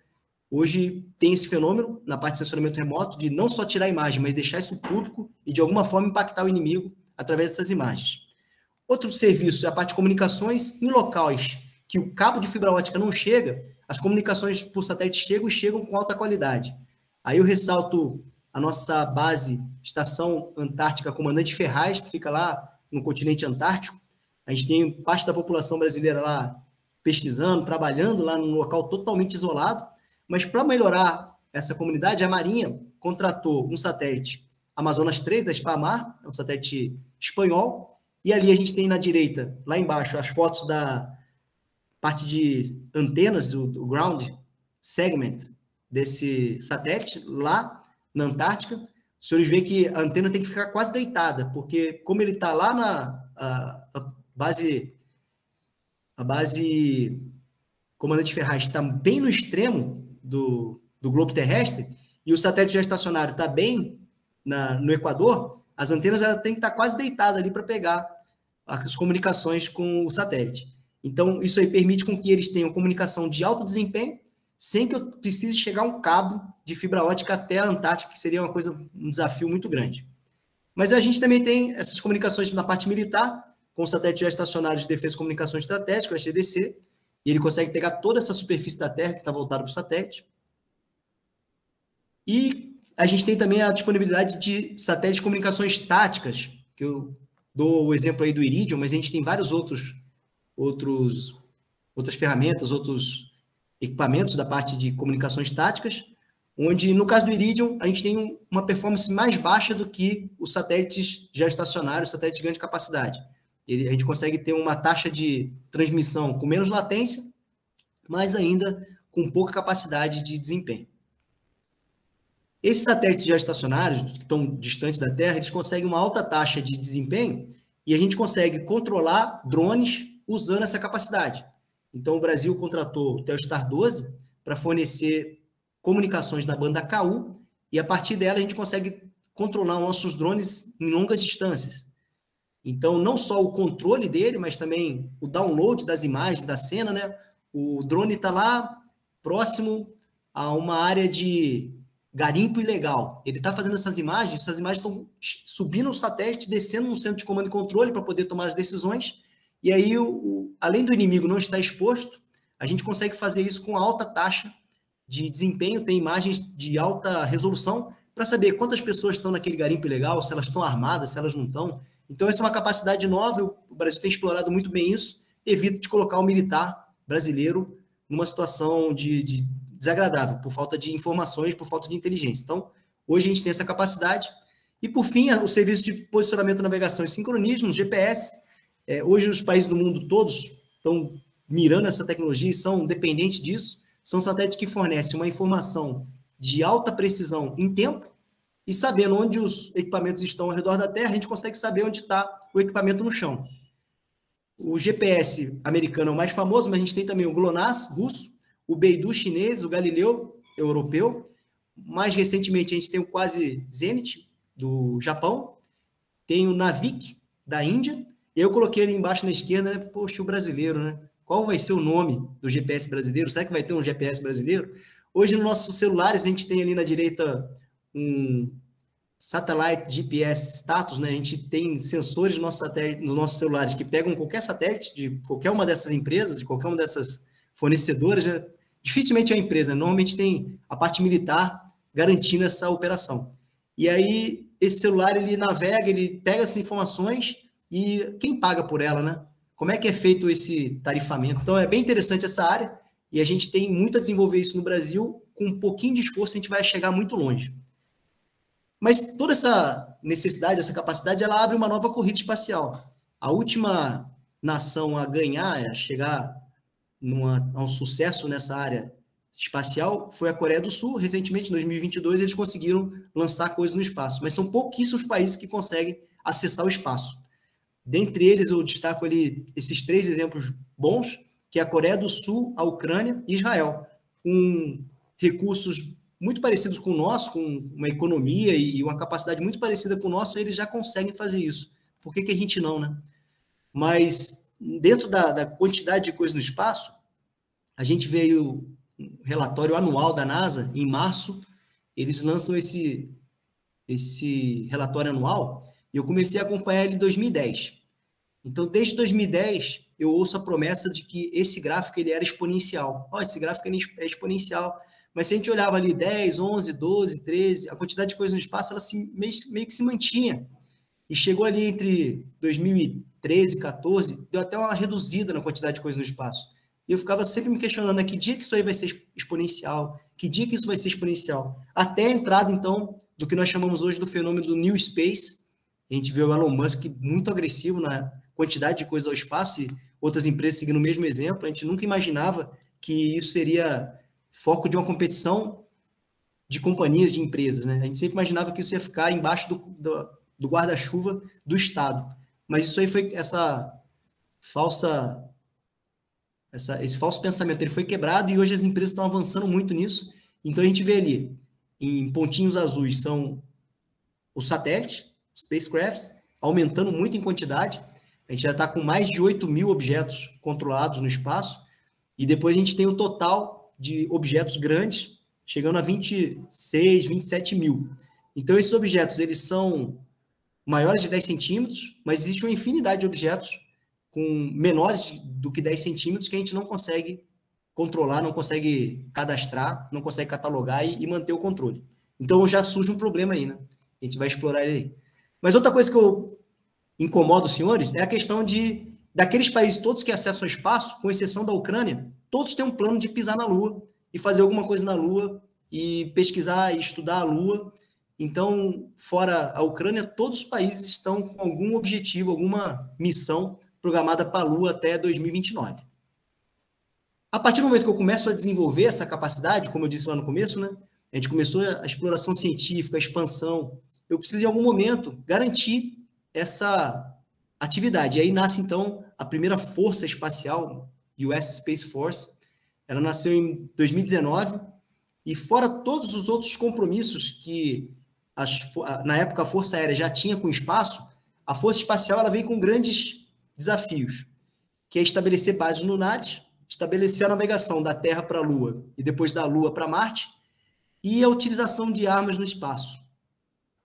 hoje tem esse fenômeno na parte de sensoramento remoto de não só tirar a imagem, mas deixar isso público e de alguma forma impactar o inimigo através dessas imagens. Outro serviço é a parte de comunicações em locais que o cabo de fibra ótica não chega, as comunicações por satélite chegam com alta qualidade. Aí eu ressalto a nossa base, Estação Antártica Comandante Ferraz, que fica lá no continente antártico. A gente tem parte da população brasileira lá pesquisando, trabalhando lá num local totalmente isolado, mas para melhorar essa comunidade, a Marinha contratou um satélite Amazonas 3 da Spamar, é um satélite espanhol, e ali a gente tem na direita, lá embaixo, as fotos da parte de antenas do ground segment desse satélite, lá na Antártica. Os senhores veem que a antena tem que ficar quase deitada, porque como ele está lá na base Comandante Ferraz está bem no extremo do globo terrestre, e o satélite geoestacionário está bem no Equador, as antenas ela tem que estar quase deitada ali para pegar as comunicações com o satélite. Então, isso aí permite com que eles tenham comunicação de alto desempenho, sem que eu precise chegar um cabo de fibra ótica até a Antártica, que seria um desafio muito grande. Mas a gente também tem essas comunicações na parte militar, com o satélite geoestacionário de defesa e comunicações estratégicas, o SDC, e ele consegue pegar toda essa superfície da Terra que está voltada para o satélite. E a gente tem também a disponibilidade de satélites de comunicações táticas, que eu dou o exemplo aí do Iridium, mas a gente tem vários outros outras ferramentas, outros equipamentos da parte de comunicações táticas, onde, no caso do Iridium, a gente tem uma performance mais baixa do que os satélites geoestacionários, satélites de grande capacidade. A gente consegue ter uma taxa de transmissão com menos latência, mas ainda com pouca capacidade de desempenho. Esses satélites geoestacionários, que estão distantes da Terra, eles conseguem uma alta taxa de desempenho e a gente consegue controlar drones usando essa capacidade. Então, o Brasil contratou o Telstar 12 para fornecer comunicações na banda KU e, a partir dela, a gente consegue controlar nossos drones em longas distâncias. Então, não só o controle dele, mas também o download das imagens, da cena, né? O drone está lá próximo a uma área de garimpo ilegal. Ele está fazendo essas imagens estão subindo o satélite, descendo no centro de comando e controle para poder tomar as decisões, e aí, além do inimigo não estar exposto, a gente consegue fazer isso com alta taxa de desempenho, tem imagens de alta resolução para saber quantas pessoas estão naquele garimpo ilegal, se elas estão armadas, se elas não estão. Então, essa é uma capacidade nova, o Brasil tem explorado muito bem isso, evita de colocar o militar brasileiro numa situação de desagradável, por falta de informações, por falta de inteligência. Então, hoje a gente tem essa capacidade. E, por fim, o serviço de posicionamento, navegação e sincronismo, o GPS. Hoje, os países do mundo todos estão mirando essa tecnologia e são dependentes disso. São satélites que fornecem uma informação de alta precisão em tempo, e sabendo onde os equipamentos estão ao redor da Terra, a gente consegue saber onde está o equipamento no chão. O GPS americano é o mais famoso, mas a gente tem também o GLONASS russo, o Beidou chinês, o Galileu europeu. Mais recentemente, a gente tem o Quasi Zenit do Japão, tem o Navik da Índia, e eu coloquei ali embaixo na esquerda, né? Poxa, o brasileiro, né? Qual vai ser o nome do GPS brasileiro? Será que vai ter um GPS brasileiro? Hoje, nos nossos celulares, a gente tem ali na direita um Satellite GPS Status, né? A gente tem sensores nos nossos celulares que pegam qualquer satélite de qualquer uma dessas empresas, de qualquer uma dessas fornecedoras. Né? Dificilmente é uma empresa, normalmente tem a parte militar garantindo essa operação. E aí, esse celular, ele navega, ele pega essas informações e quem paga por ela, né? Como é que é feito esse tarifamento? Então, é bem interessante essa área e a gente tem muito a desenvolver isso no Brasil. Com um pouquinho de esforço, a gente vai chegar muito longe. Mas toda essa necessidade, essa capacidade, ela abre uma nova corrida espacial. A última nação a ganhar, a chegar a um sucesso nessa área espacial, foi a Coreia do Sul. Recentemente, em 2022, eles conseguiram lançar coisas no espaço. Mas são pouquíssimos países que conseguem acessar o espaço. Dentre eles, eu destaco ali esses 3 exemplos bons, que é a Coreia do Sul, a Ucrânia e Israel, com recursos muito parecidos com o nosso, com uma economia e uma capacidade muito parecida com o nosso, eles já conseguem fazer isso. Por que a gente não, né? Mas, dentro da quantidade de coisas no espaço, a gente veio um relatório anual da NASA, em março, eles lançam esse relatório anual, e eu comecei a acompanhar ele em 2010. Então, desde 2010, eu ouço a promessa de que esse gráfico ele era exponencial. Esse gráfico é exponencial. Mas se a gente olhava ali 10, 11, 12, 13, a quantidade de coisas no espaço, ela meio que se mantinha. E chegou ali entre 2013 e 2014, deu até uma reduzida na quantidade de coisas no espaço. E eu ficava sempre me questionando, que dia que isso aí vai ser exponencial? Que dia que isso vai ser exponencial? Até a entrada, então, do que nós chamamos hoje do fenômeno do New Space. A gente vê o Elon Musk muito agressivo na quantidade de coisas ao espaço e outras empresas seguindo o mesmo exemplo. A gente nunca imaginava que isso seria foco de uma competição de companhias, de empresas, né? A gente sempre imaginava que isso ia ficar embaixo do guarda-chuva do Estado. Mas isso aí foi esse falso pensamento, ele foi quebrado e hoje as empresas estão avançando muito nisso. Então a gente vê ali, em pontinhos azuis, são os satélites, spacecrafts, aumentando muito em quantidade. A gente já está com mais de 8 mil objetos controlados no espaço. E depois a gente tem o total de objetos grandes, chegando a 26, 27 mil. Então, esses objetos, eles são maiores de 10 centímetros, mas existe uma infinidade de objetos com menores do que 10 centímetros que a gente não consegue controlar, não consegue cadastrar, não consegue catalogar e manter o controle. Então, já surge um problema aí, né? A gente vai explorar ele aí. Mas outra coisa que eu incomodo os senhores é a questão de daqueles países todos que acessam o espaço, com exceção da Ucrânia, todos têm um plano de pisar na Lua e fazer alguma coisa na Lua e pesquisar e estudar a Lua. Então, fora a Ucrânia, todos os países estão com algum objetivo, alguma missão programada para a Lua até 2029. A partir do momento que eu começo a desenvolver essa capacidade, como eu disse lá no começo, né? A gente começou a exploração científica, a expansão. Eu preciso, em algum momento, garantir essa atividade. E aí nasce, então, a primeira força espacial, US Space Force. Ela nasceu em 2019, e fora todos os outros compromissos que, na época, a Força Aérea já tinha com o espaço, a Força Espacial ela vem com grandes desafios, que é estabelecer bases lunares, estabelecer a navegação da Terra para a Lua e depois da Lua para Marte, e a utilização de armas no espaço.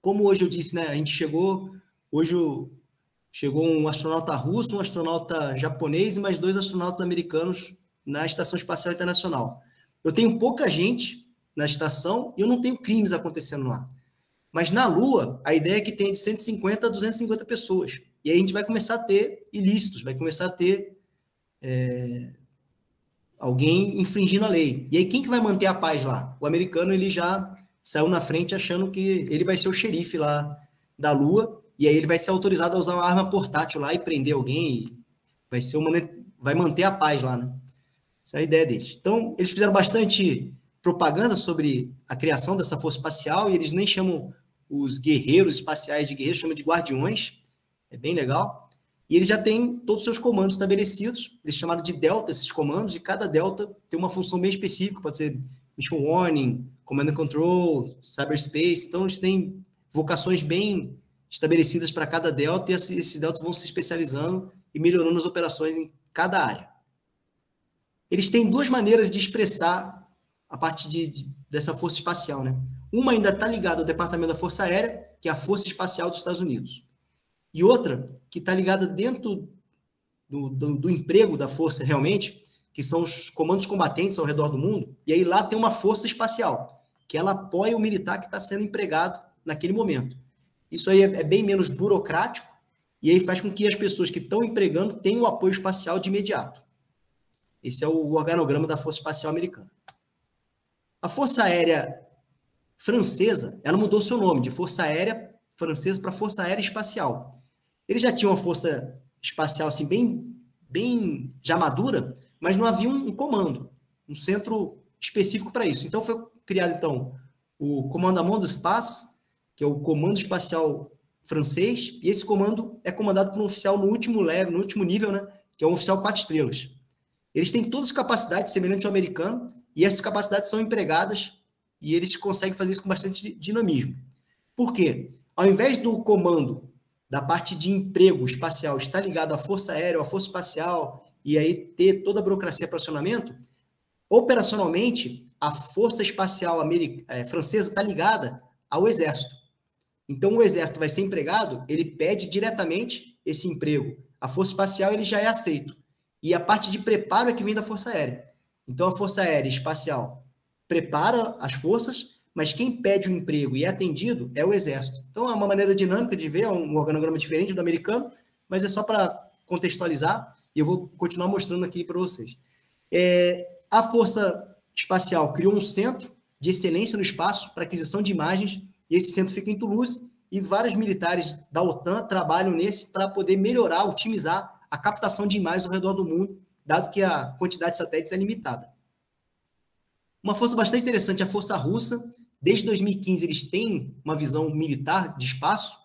Como hoje eu disse, né, a gente chegou um astronauta russo, um astronauta japonês e mais 2 astronautas americanos na Estação Espacial Internacional. Eu tenho pouca gente na estação e eu não tenho crimes acontecendo lá. Mas na Lua, a ideia é que tenha de 150 a 250 pessoas. E aí a gente vai começar a ter ilícitos, vai começar a ter alguém infringindo a lei. E aí quem que vai manter a paz lá? O americano, ele já saiu na frente achando que ele vai ser o xerife lá da Lua, e aí ele vai ser autorizado a usar uma arma portátil lá e prender alguém, vai manter a paz lá, né? Essa é a ideia deles. Então, eles fizeram bastante propaganda sobre a criação dessa força espacial, e eles nem chamam os guerreiros espaciais de guerreiros, chamam de guardiões, é bem legal. E eles já têm todos os seus comandos estabelecidos, eles chamaram de delta esses comandos, e cada delta tem uma função bem específica, pode ser mission warning, command and control, cyberspace, então eles têm vocações bem estabelecidas para cada delta, e esses deltas vão se especializando e melhorando as operações em cada área. Eles têm 2 maneiras de expressar a parte dessa força espacial, né? Uma ainda está ligada ao Departamento da Força Aérea, que é a Força Espacial dos Estados Unidos. E outra que está ligada dentro do emprego da força realmente, que são os comandos combatentes ao redor do mundo, e aí lá tem uma força espacial, que ela apoia o militar que está sendo empregado naquele momento. Isso aí é bem menos burocrático, e aí faz com que as pessoas que estão empregando tenham o apoio espacial de imediato. Esse é o organograma da Força Espacial Americana. A Força Aérea Francesa, ela mudou seu nome de Força Aérea Francesa para Força Aérea Espacial. Eles já tinham uma força espacial assim, bem já madura, mas não havia um comando, um centro específico para isso. Então foi criado então o Commandement du Espace, que é o comando espacial francês, e esse comando é comandado por um oficial no último nível, né, que é um oficial 4 estrelas. Eles têm todas as capacidades semelhantes ao americano, e essas capacidades são empregadas, e eles conseguem fazer isso com bastante dinamismo. Por quê? Ao invés do comando da parte de emprego espacial estar ligado à Força Aérea, à Força Espacial, e aí ter toda a burocracia para acionamento, operacionalmente, a Força Espacial francesa está ligada ao Exército. Então, o Exército vai ser empregado, ele pede diretamente esse emprego. A Força Espacial ele já é aceito. E a parte de preparo é que vem da Força Aérea. Então, a Força Aérea Espacial prepara as forças, mas quem pede o emprego e é atendido é o Exército. Então, é uma maneira dinâmica de ver, é um organograma diferente do americano, mas é só para contextualizar, e eu vou continuar mostrando aqui para vocês. A Força Espacial criou um centro de excelência no espaço para aquisição de imagens, e esse centro fica em Toulouse, e vários militares da OTAN trabalham nesse para poder melhorar, otimizar a captação de imagens ao redor do mundo, dado que a quantidade de satélites é limitada. Uma força bastante interessante é a Força Russa. Desde 2015, eles têm uma visão militar de espaço,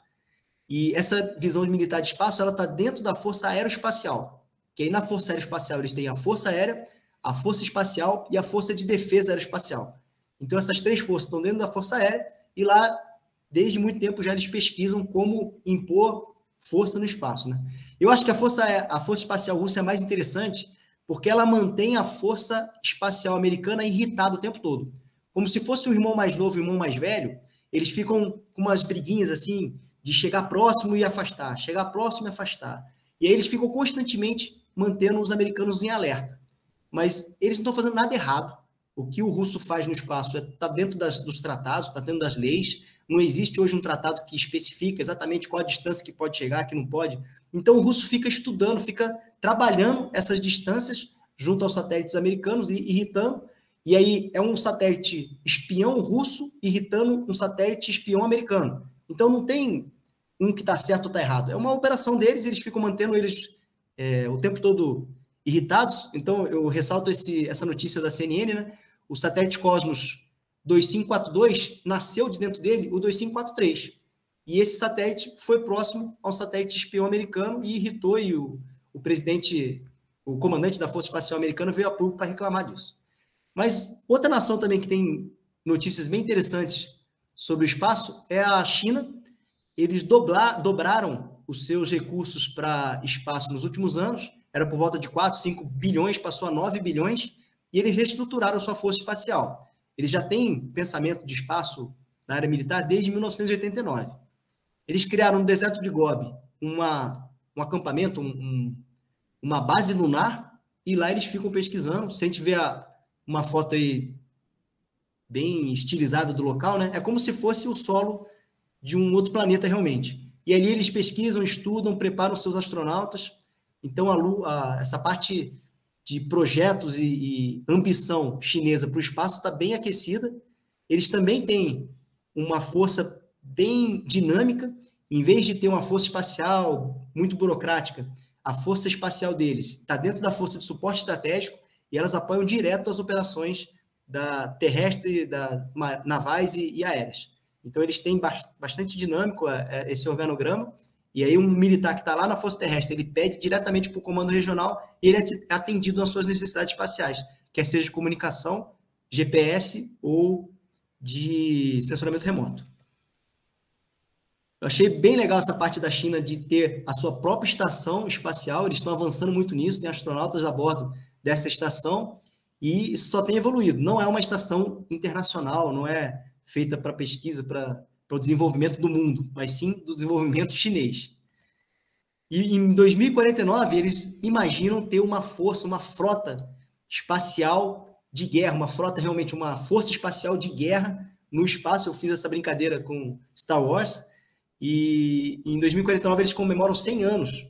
e essa visão militar de espaço ela está dentro da Força Aeroespacial, que aí na Força Aeroespacial eles têm a Força Aérea, a Força Espacial e a Força de Defesa Aeroespacial. Então, essas 3 forças estão dentro da Força Aérea, e lá, desde muito tempo, já eles pesquisam como impor força no espaço, né? Eu acho que a Força Espacial Russa é mais interessante, porque ela mantém a Força Espacial Americana irritada o tempo todo. Como se fosse um irmão mais novo e um irmão mais velho, eles ficam com umas briguinhas assim, de chegar próximo e afastar, chegar próximo e afastar. E aí eles ficam constantemente mantendo os americanos em alerta. Mas eles não estão fazendo nada errado. O que o russo faz no espaço está dentro dos tratados, está dentro das leis. Não existe hoje um tratado que especifica exatamente qual a distância que pode chegar, que não pode. Então, o russo fica estudando, fica trabalhando essas distâncias junto aos satélites americanos e irritando. E aí é um satélite espião russo irritando um satélite espião americano. Então, não tem um que está certo ou está errado. É uma operação deles, eles ficam mantendo eles o tempo todo irritados. Então, eu ressalto essa notícia da CNN, né? O satélite Cosmos 2542 nasceu de dentro dele o 2543. E esse satélite foi próximo ao satélite espião americano e irritou, e o presidente, o comandante da Força Espacial Americana veio a público para reclamar disso. Mas outra nação também que tem notícias bem interessantes sobre o espaço é a China. Eles dobraram os seus recursos para espaço nos últimos anos, era por volta de 4, 5 bilhões, passou a 9 bilhões, e eles reestruturaram a sua força espacial. Eles já têm pensamento de espaço na área militar desde 1989. Eles criaram no deserto de Gobi um acampamento, uma base lunar, e lá eles ficam pesquisando. Se a gente vê uma foto aí bem estilizada do local, né? É como se fosse o solo de um outro planeta realmente. E ali eles pesquisam, estudam, preparam seus astronautas. Então, essa parte de projetos e ambição chinesa para o espaço está bem aquecida. Eles também têm uma força bem dinâmica. Em vez de ter uma força espacial muito burocrática, a força espacial deles está dentro da força de suporte estratégico e elas apoiam direto as operações terrestre, navais e aéreas. Então, eles têm bastante dinâmico esse organograma, e aí um militar que está lá na força terrestre, ele pede diretamente para o comando regional e ele é atendido nas suas necessidades espaciais, quer seja de comunicação, GPS ou de sensoramento remoto. Eu achei bem legal essa parte da China de ter a sua própria estação espacial, eles estão avançando muito nisso, tem astronautas a bordo dessa estação, e isso só tem evoluído. Não é uma estação internacional, não é feita para pesquisa, para o desenvolvimento do mundo, mas sim do desenvolvimento chinês. E em 2049, eles imaginam ter uma força, uma frota espacial de guerra, uma frota realmente, uma força espacial de guerra no espaço. Eu fiz essa brincadeira com Star Wars, e em 2049 eles comemoram 100 anos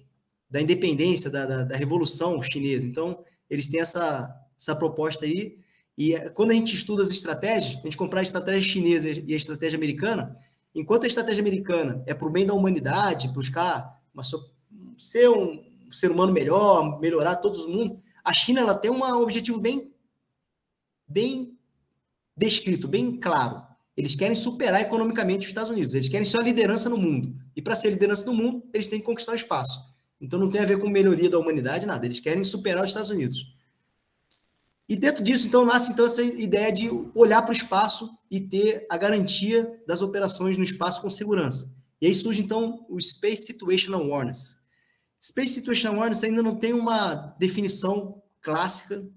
da independência, da Revolução Chinesa. Então, eles têm essa proposta aí, e quando a gente estuda as estratégias, a gente compara a estratégia chinesa e a estratégia americana, enquanto a estratégia americana é para o bem da humanidade, buscar ser um ser humano melhor, melhorar todo mundo, a China ela tem um objetivo bem descrito, bem claro. Eles querem superar economicamente os Estados Unidos, eles querem ser a liderança no mundo, e para ser liderança no mundo, eles têm que conquistar o espaço. Então não tem a ver com melhoria da humanidade, nada, eles querem superar os Estados Unidos. E dentro disso, então, nasce essa ideia de olhar para o espaço e ter a garantia das operações no espaço com segurança. E aí surge, então, o Space Situational Awareness. Space Situational Awareness ainda não tem uma definição clássica,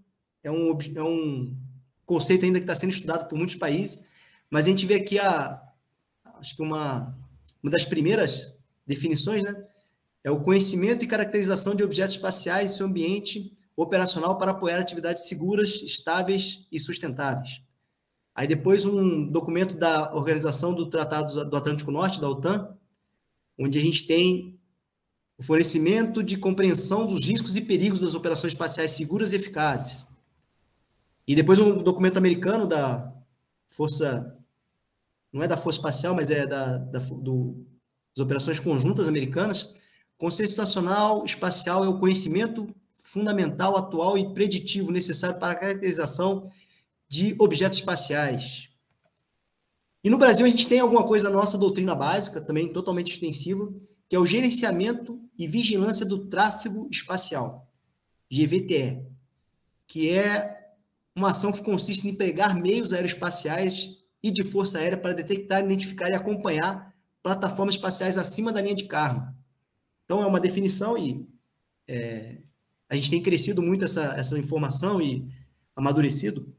é um conceito ainda que está sendo estudado por muitos países, mas a gente vê aqui acho que uma das primeiras definições, né, é o conhecimento e caracterização de objetos espaciais e seu ambiente operacional para apoiar atividades seguras, estáveis e sustentáveis. Aí depois um documento da Organização do Tratado do Atlântico Norte, da OTAN, onde a gente tem o fornecimento de compreensão dos riscos e perigos das operações espaciais seguras e eficazes. E depois um documento americano da Força, não é da Força Espacial, mas é das Operações Conjuntas Americanas. Conceito estacional espacial é o conhecimento fundamental, atual e preditivo necessário para a caracterização de objetos espaciais. E no Brasil a gente tem alguma coisa na nossa doutrina básica, também totalmente extensiva, que é o gerenciamento e vigilância do tráfego espacial, GVTE, que é uma ação que consiste em empregar meios aeroespaciais e de força aérea para detectar, identificar e acompanhar plataformas espaciais acima da linha de Kármán. Então é uma definição e a gente tem crescido muito essa informação e amadurecido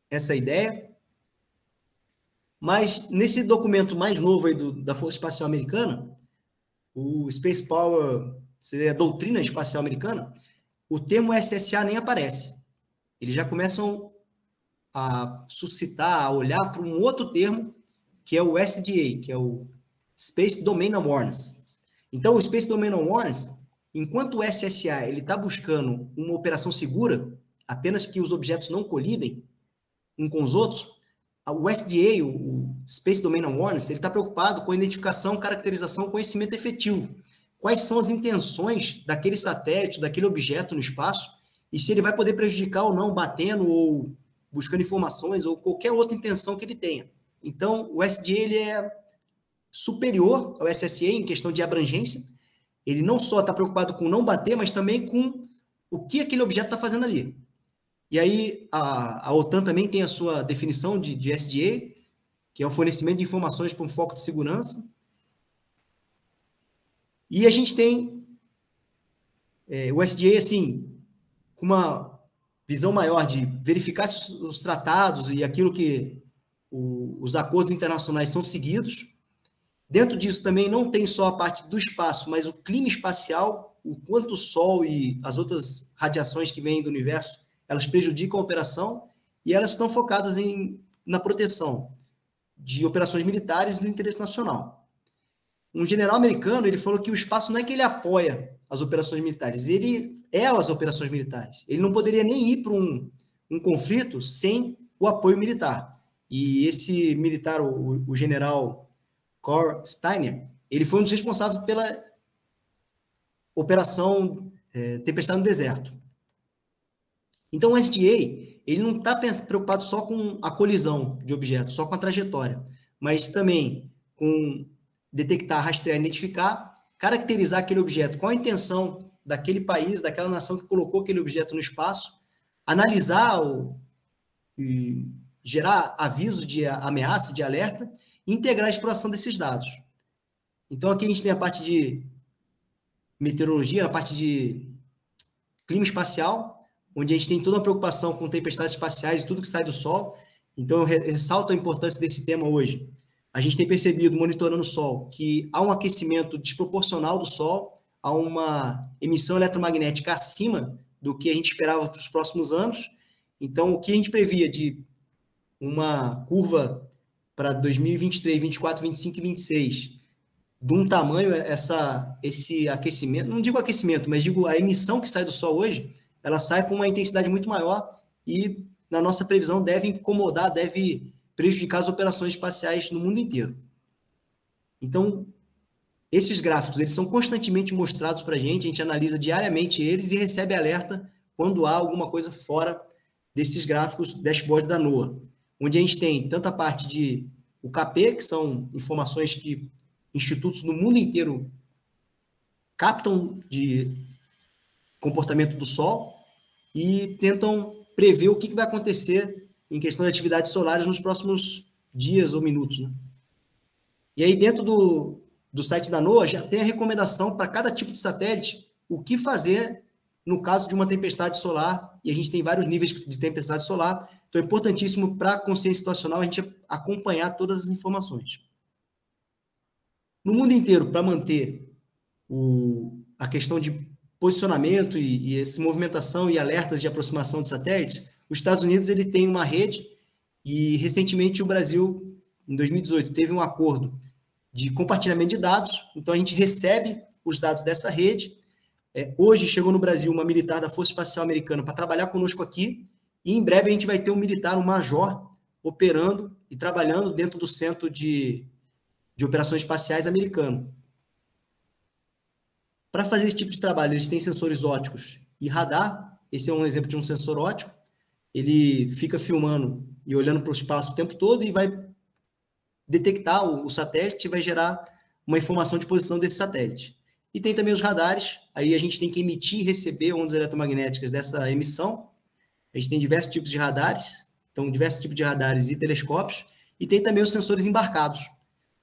essa ideia. Mas nesse documento mais novo aí da Força Espacial Americana, o Space Power, seria a doutrina espacial americana, o termo SSA nem aparece. Eles já começam a suscitar, a olhar para um outro termo, que é o SDA, que é o Space Domain Awareness. Então, o Space Domain Awareness, enquanto o SSA está buscando uma operação segura, apenas que os objetos não colidem um com os outros, o SDA, o Space Domain Awareness, ele está preocupado com a identificação, caracterização, conhecimento efetivo. Quais são as intenções daquele satélite, daquele objeto no espaço, e se ele vai poder prejudicar ou não, batendo ou buscando informações, ou qualquer outra intenção que ele tenha. Então, o SDA ele é superior ao SSA em questão de abrangência. Ele não só está preocupado com não bater, mas também com o que aquele objeto está fazendo ali. E aí, a OTAN também tem a sua definição de SDA, que é o fornecimento de informações para um foco de segurança. E a gente tem o SDA, assim, com uma visão maior de verificar se os tratados e aquilo que os acordos internacionais são seguidos. Dentro disso também não tem só a parte do espaço, mas o clima espacial, o quanto o Sol e as outras radiações que vêm do universo, elas prejudicam a operação e elas estão focadas na proteção de operações militares do interesse nacional. Um general americano, ele falou que o espaço não é que ele apoia as operações militares, ele é as operações militares. Ele não poderia nem ir para um conflito sem o apoio militar. E esse militar, o general Kurt Steiner, ele foi um dos responsáveis pela operação Tempestade no Deserto. Então, o SDA, ele não está preocupado só com a colisão de objetos, só com a trajetória, mas também com detectar, rastrear, identificar, caracterizar aquele objeto, qual a intenção daquele país, daquela nação que colocou aquele objeto no espaço, analisar e gerar aviso de ameaça, de alerta, e integrar a exploração desses dados. Então, aqui a gente tem a parte de meteorologia, a parte de clima espacial, onde a gente tem toda uma preocupação com tempestades espaciais e tudo que sai do Sol. Então, eu ressalto a importância desse tema hoje. A gente tem percebido, monitorando o Sol, que há um aquecimento desproporcional do Sol, há uma emissão eletromagnética acima do que a gente esperava para os próximos anos. Então, o que a gente previa de uma curva para 2023, 24, 25 e 26, de um tamanho, esse aquecimento, não digo aquecimento, mas digo a emissão que sai do Sol hoje, ela sai com uma intensidade muito maior e, na nossa previsão, deve incomodar, deve prejudicar as operações espaciais no mundo inteiro. Então, esses gráficos, eles são constantemente mostrados para a gente analisa diariamente eles e recebe alerta quando há alguma coisa fora desses gráficos dashboard da NOAA, onde a gente tem tanta parte de UKP, que são informações que institutos no mundo inteiro captam de comportamento do Sol e tentam prever o que vai acontecer em questão de atividades solares nos próximos dias ou minutos, né? E aí, dentro do site da NOAA, já tem a recomendação para cada tipo de satélite, o que fazer no caso de uma tempestade solar, e a gente tem vários níveis de tempestade solar, então é importantíssimo para a consciência situacional a gente acompanhar todas as informações. No mundo inteiro, para manter a questão de posicionamento e essa movimentação e alertas de aproximação dos satélites, os Estados Unidos ele tem uma rede e, recentemente, o Brasil, em 2018, teve um acordo de compartilhamento de dados, então a gente recebe os dados dessa rede. Hoje chegou no Brasil uma militar da Força Espacial Americana para trabalhar conosco aqui, e em breve a gente vai ter um militar, um major, operando e trabalhando dentro do Centro de Operações Espaciais americano. Para fazer esse tipo de trabalho, eles têm sensores ópticos e radar. Esse é um exemplo de um sensor óptico. Ele fica filmando e olhando para o espaço o tempo todo e vai detectar o satélite e vai gerar uma informação de posição desse satélite. E tem também os radares. Aí a gente tem que emitir e receber ondas eletromagnéticas dessa emissão. A gente tem diversos tipos de radares, então diversos tipos de radares e telescópios. E tem também os sensores embarcados.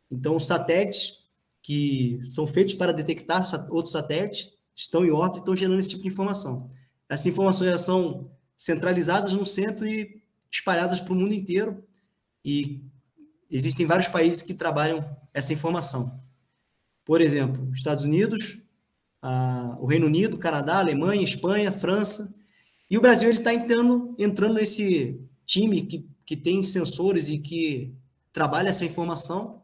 Então, os satélites que são feitos para detectar outros satélites estão em órbita e estão gerando esse tipo de informação. Essas informações elas são centralizadas no centro e espalhadas para o mundo inteiro, e existem vários países que trabalham essa informação. Por exemplo, Estados Unidos, o Reino Unido, Canadá, Alemanha, Espanha, França, e o Brasil está entrando nesse time que tem sensores e que trabalha essa informação.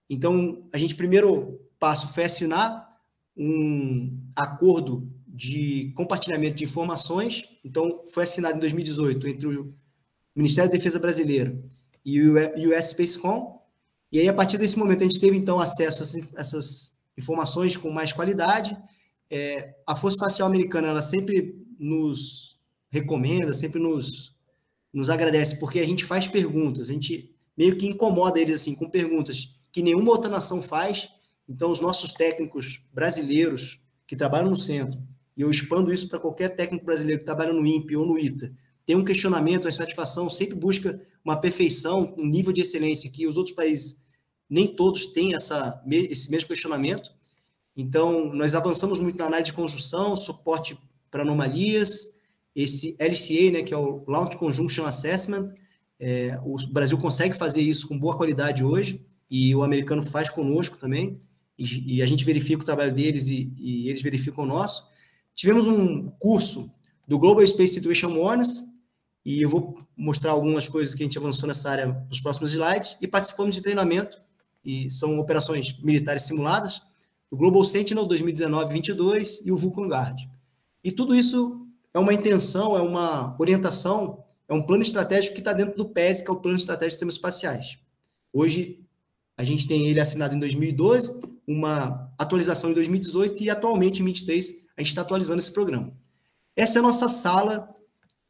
Então, a gente primeiro passo foi assinar um acordo de compartilhamento de informações. Então, foi assinado em 2018 entre o Ministério da Defesa brasileiro e o US Spacecom. E aí, a partir desse momento, a gente teve, então, acesso a essas informações com mais qualidade. A Força Espacial Americana, ela sempre nos recomenda, sempre nos agradece, porque a gente faz perguntas, a gente meio que incomoda eles assim, com perguntas que nenhuma outra nação faz. Então, os nossos técnicos brasileiros que trabalham no centro, e eu expando isso para qualquer técnico brasileiro que trabalha no INPE ou no ITA, tem um questionamento, a satisfação, sempre busca uma perfeição, um nível de excelência que os outros países, nem todos têm esse mesmo questionamento. Então, nós avançamos muito na análise de conjunção, suporte para anomalias, esse LCA, né, que é o Launch Conjunction Assessment. O Brasil consegue fazer isso com boa qualidade hoje, e o americano faz conosco também, e a gente verifica o trabalho deles e eles verificam o nosso. Tivemos um curso do Global Space Situation Awareness, e eu vou mostrar algumas coisas que a gente avançou nessa área nos próximos slides, e participamos de treinamento, e são operações militares simuladas, o Global Sentinel 2019-22 e o Vulcan Guard. E tudo isso é uma intenção, é uma orientação, é um plano estratégico que está dentro do PES, que é o Plano Estratégico de Sistemas Espaciais. Hoje, a gente tem ele assinado em 2012, uma atualização em 2018 e atualmente, em 2023, a gente está atualizando esse programa. Essa é a nossa sala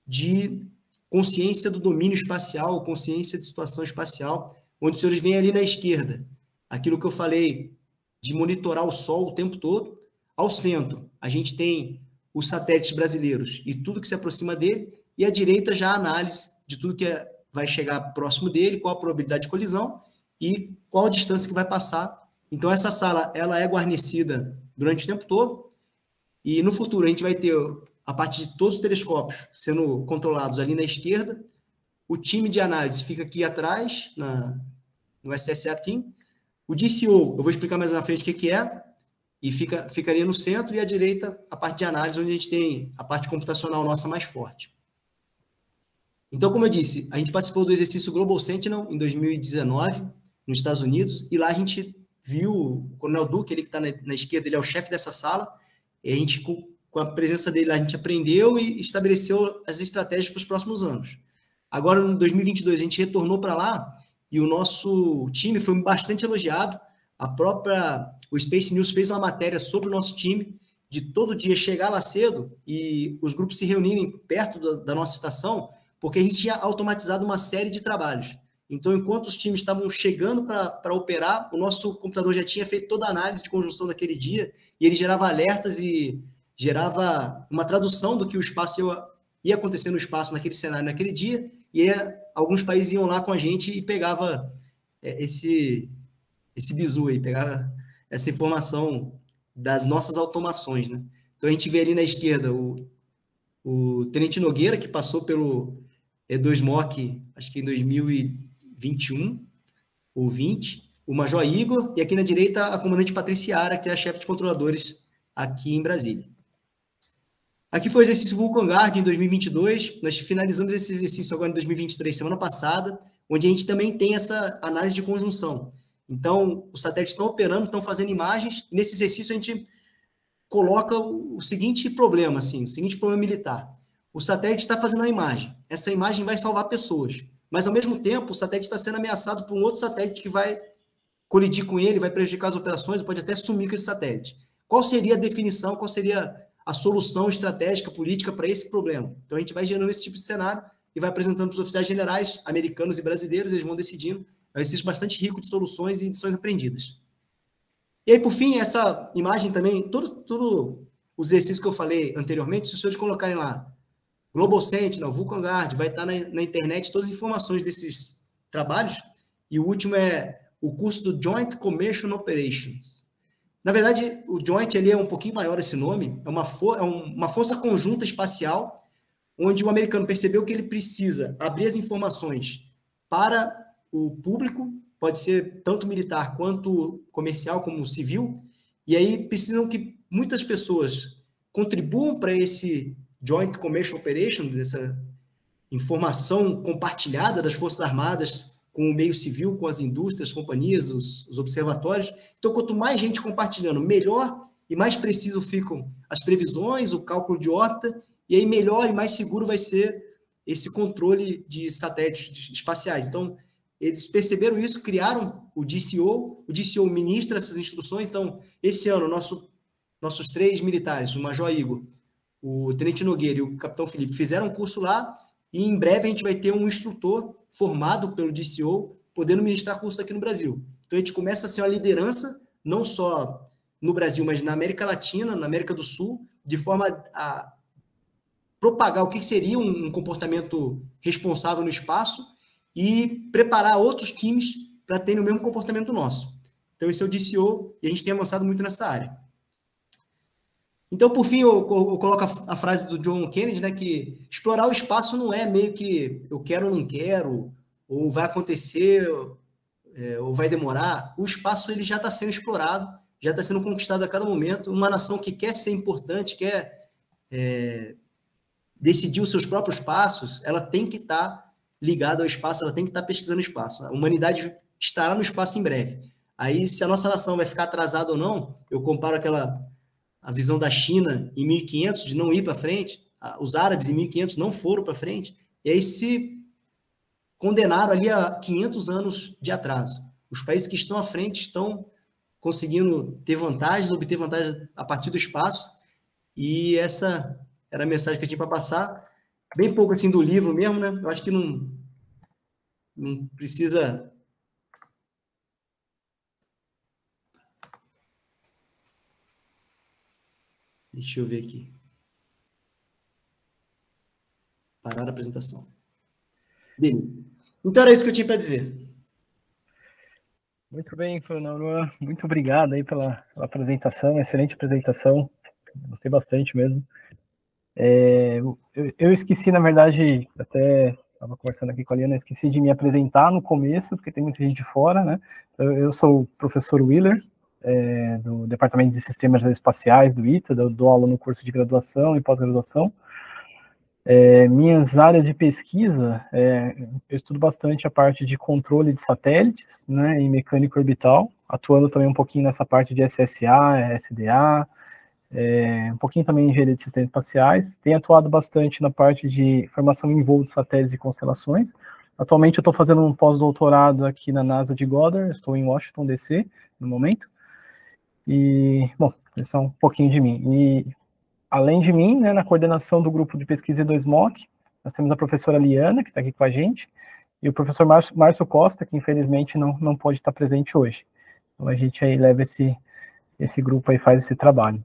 de consciência do domínio espacial, consciência de situação espacial, onde os senhores veem ali na esquerda, aquilo que eu falei, de monitorar o Sol o tempo todo. Ao centro, a gente tem os satélites brasileiros e tudo que se aproxima dele, e à direita já a análise de tudo que vai chegar próximo dele, qual a probabilidade de colisão e qual a distância que vai passar. Então, essa sala ela é guarnecida durante o tempo todo, e no futuro a gente vai ter a parte de todos os telescópios sendo controlados ali na esquerda, o time de análise fica aqui atrás, no SSA Team, o DCO, eu vou explicar mais na frente o que é, e ficaria no centro, e à direita a parte de análise, onde a gente tem a parte computacional nossa mais forte. Então, como eu disse, a gente participou do exercício Global Sentinel em 2019, nos Estados Unidos, e lá a gente viu o Coronel Duque, ele que está na esquerda, ele é o chefe dessa sala, e a gente, com a presença dele lá, a gente aprendeu e estabeleceu as estratégias para os próximos anos. Agora, em 2022, a gente retornou para lá, e o nosso time foi bastante elogiado. O Space News fez uma matéria sobre o nosso time, de todo dia chegar lá cedo e os grupos se reunirem perto da nossa estação, porque a gente tinha automatizado uma série de trabalhos. Então, enquanto os times estavam chegando para operar, o nosso computador já tinha feito toda a análise de conjunção daquele dia, e ele gerava alertas e gerava uma tradução do que o espaço ia acontecer no espaço naquele cenário, naquele dia, e alguns países iam lá com a gente e pegava esse bizu aí, pegava essa informação das nossas automações, né? Então, a gente vê ali na esquerda o Tenente Nogueira, que passou pelo E2MOC, acho que em 2021 ou 20, o Major Igor, e aqui na direita a comandante Patriciara, que é a chefe de controladores aqui em Brasília. Aqui foi o exercício Vulcan Guard em 2022, nós finalizamos esse exercício agora em 2023, semana passada, onde a gente também tem essa análise de conjunção. Então, os satélites estão operando, estão fazendo imagens, e nesse exercício a gente coloca o seguinte problema, assim, o seguinte problema militar. O satélite está fazendo uma imagem, essa imagem vai salvar pessoas, mas ao mesmo tempo o satélite está sendo ameaçado por um outro satélite que vai colidir com ele, vai prejudicar as operações, pode até sumir com esse satélite. Qual seria a definição, qual seria a solução estratégica, política para esse problema? Então a gente vai gerando esse tipo de cenário e vai apresentando para os oficiais generais, americanos e brasileiros, eles vão decidindo. É um exercício bastante rico de soluções e lições aprendidas. E aí, por fim, essa imagem também, todos os exercícios que eu falei anteriormente, se os senhores colocarem lá, Global Sentinel, Vulcan Guard, vai estar na internet todas as informações desses trabalhos, e o último é o curso do Joint Commercial Operations. Na verdade, o Joint ele é um pouquinho maior esse nome, é uma força conjunta espacial, onde o americano percebeu que ele precisa abrir as informações para o público, pode ser tanto militar quanto comercial, como civil, e aí precisam que muitas pessoas contribuam para esse Joint Commercial Operation, dessa informação compartilhada das Forças Armadas com o meio civil, com as indústrias, as companhias, os observatórios. Então, quanto mais gente compartilhando, melhor e mais preciso ficam as previsões, o cálculo de órbita, e aí melhor e mais seguro vai ser esse controle de satélites espaciais. Então, eles perceberam isso, criaram o DCO ministra essas instruções. Então, esse ano, nossos 3 militares, o Major Igor, o Tenente Nogueira e o Capitão Felipe, fizeram um curso lá, e em breve a gente vai ter um instrutor formado pelo DCO, podendo ministrar curso aqui no Brasil. Então, a gente começa a ser uma liderança, não só no Brasil, mas na América Latina, na América do Sul, de forma a propagar o que seria um comportamento responsável no espaço e preparar outros times para terem o mesmo comportamento nosso. Então, esse é o DCO, e a gente tem avançado muito nessa área. Então, por fim, eu coloco a frase do John Kennedy, né, que explorar o espaço não é meio que eu quero ou não quero, ou vai acontecer, ou vai demorar. O espaço ele já está sendo explorado, já está sendo conquistado a cada momento. Uma nação que quer ser importante, quer decidir os seus próprios passos, ela tem que estar ligada ao espaço, ela tem que estar pesquisando o espaço. A humanidade estará no espaço em breve. Aí, se a nossa nação vai ficar atrasada ou não, eu comparo a visão da China em 1500 de não ir para frente, os árabes em 1500 não foram para frente, e aí se condenaram ali a 500 anos de atraso. Os países que estão à frente estão conseguindo ter vantagens, obter vantagens a partir do espaço, e essa era a mensagem que eu tinha para passar. Bem pouco assim do livro mesmo, né? Eu acho que não precisa... Deixa eu ver aqui. Parar a apresentação. Bem, então era isso que eu tinha para dizer. Muito bem, Fernando. Muito obrigado aí pela apresentação, excelente apresentação. Gostei bastante mesmo. Eu esqueci, na verdade, até estava conversando aqui com a Liana, esqueci de me apresentar no começo, porque tem muita gente fora, né? Eu sou o professor Willer, do Departamento de Sistemas Espaciais do ITA, dou aula no curso de graduação e pós-graduação. Minhas áreas de pesquisa, eu estudo bastante a parte de controle de satélites, né, e mecânica orbital, atuando também um pouquinho nessa parte de SSA, SDA, um pouquinho também em engenharia de sistemas espaciais. Tenho atuado bastante na parte de formação em voo de satélites e constelações. Atualmente eu estou fazendo um pós-doutorado aqui na NASA de Goddard, estou em Washington, D.C., no momento. E, bom, esse é um pouquinho de mim. E, além de mim, né, na coordenação do grupo de pesquisa E2MOC, nós temos a professora Liana, que está aqui com a gente, e o professor Márcio Costa, que infelizmente não pode estar presente hoje. Então a gente aí leva esse grupo aí, faz esse trabalho.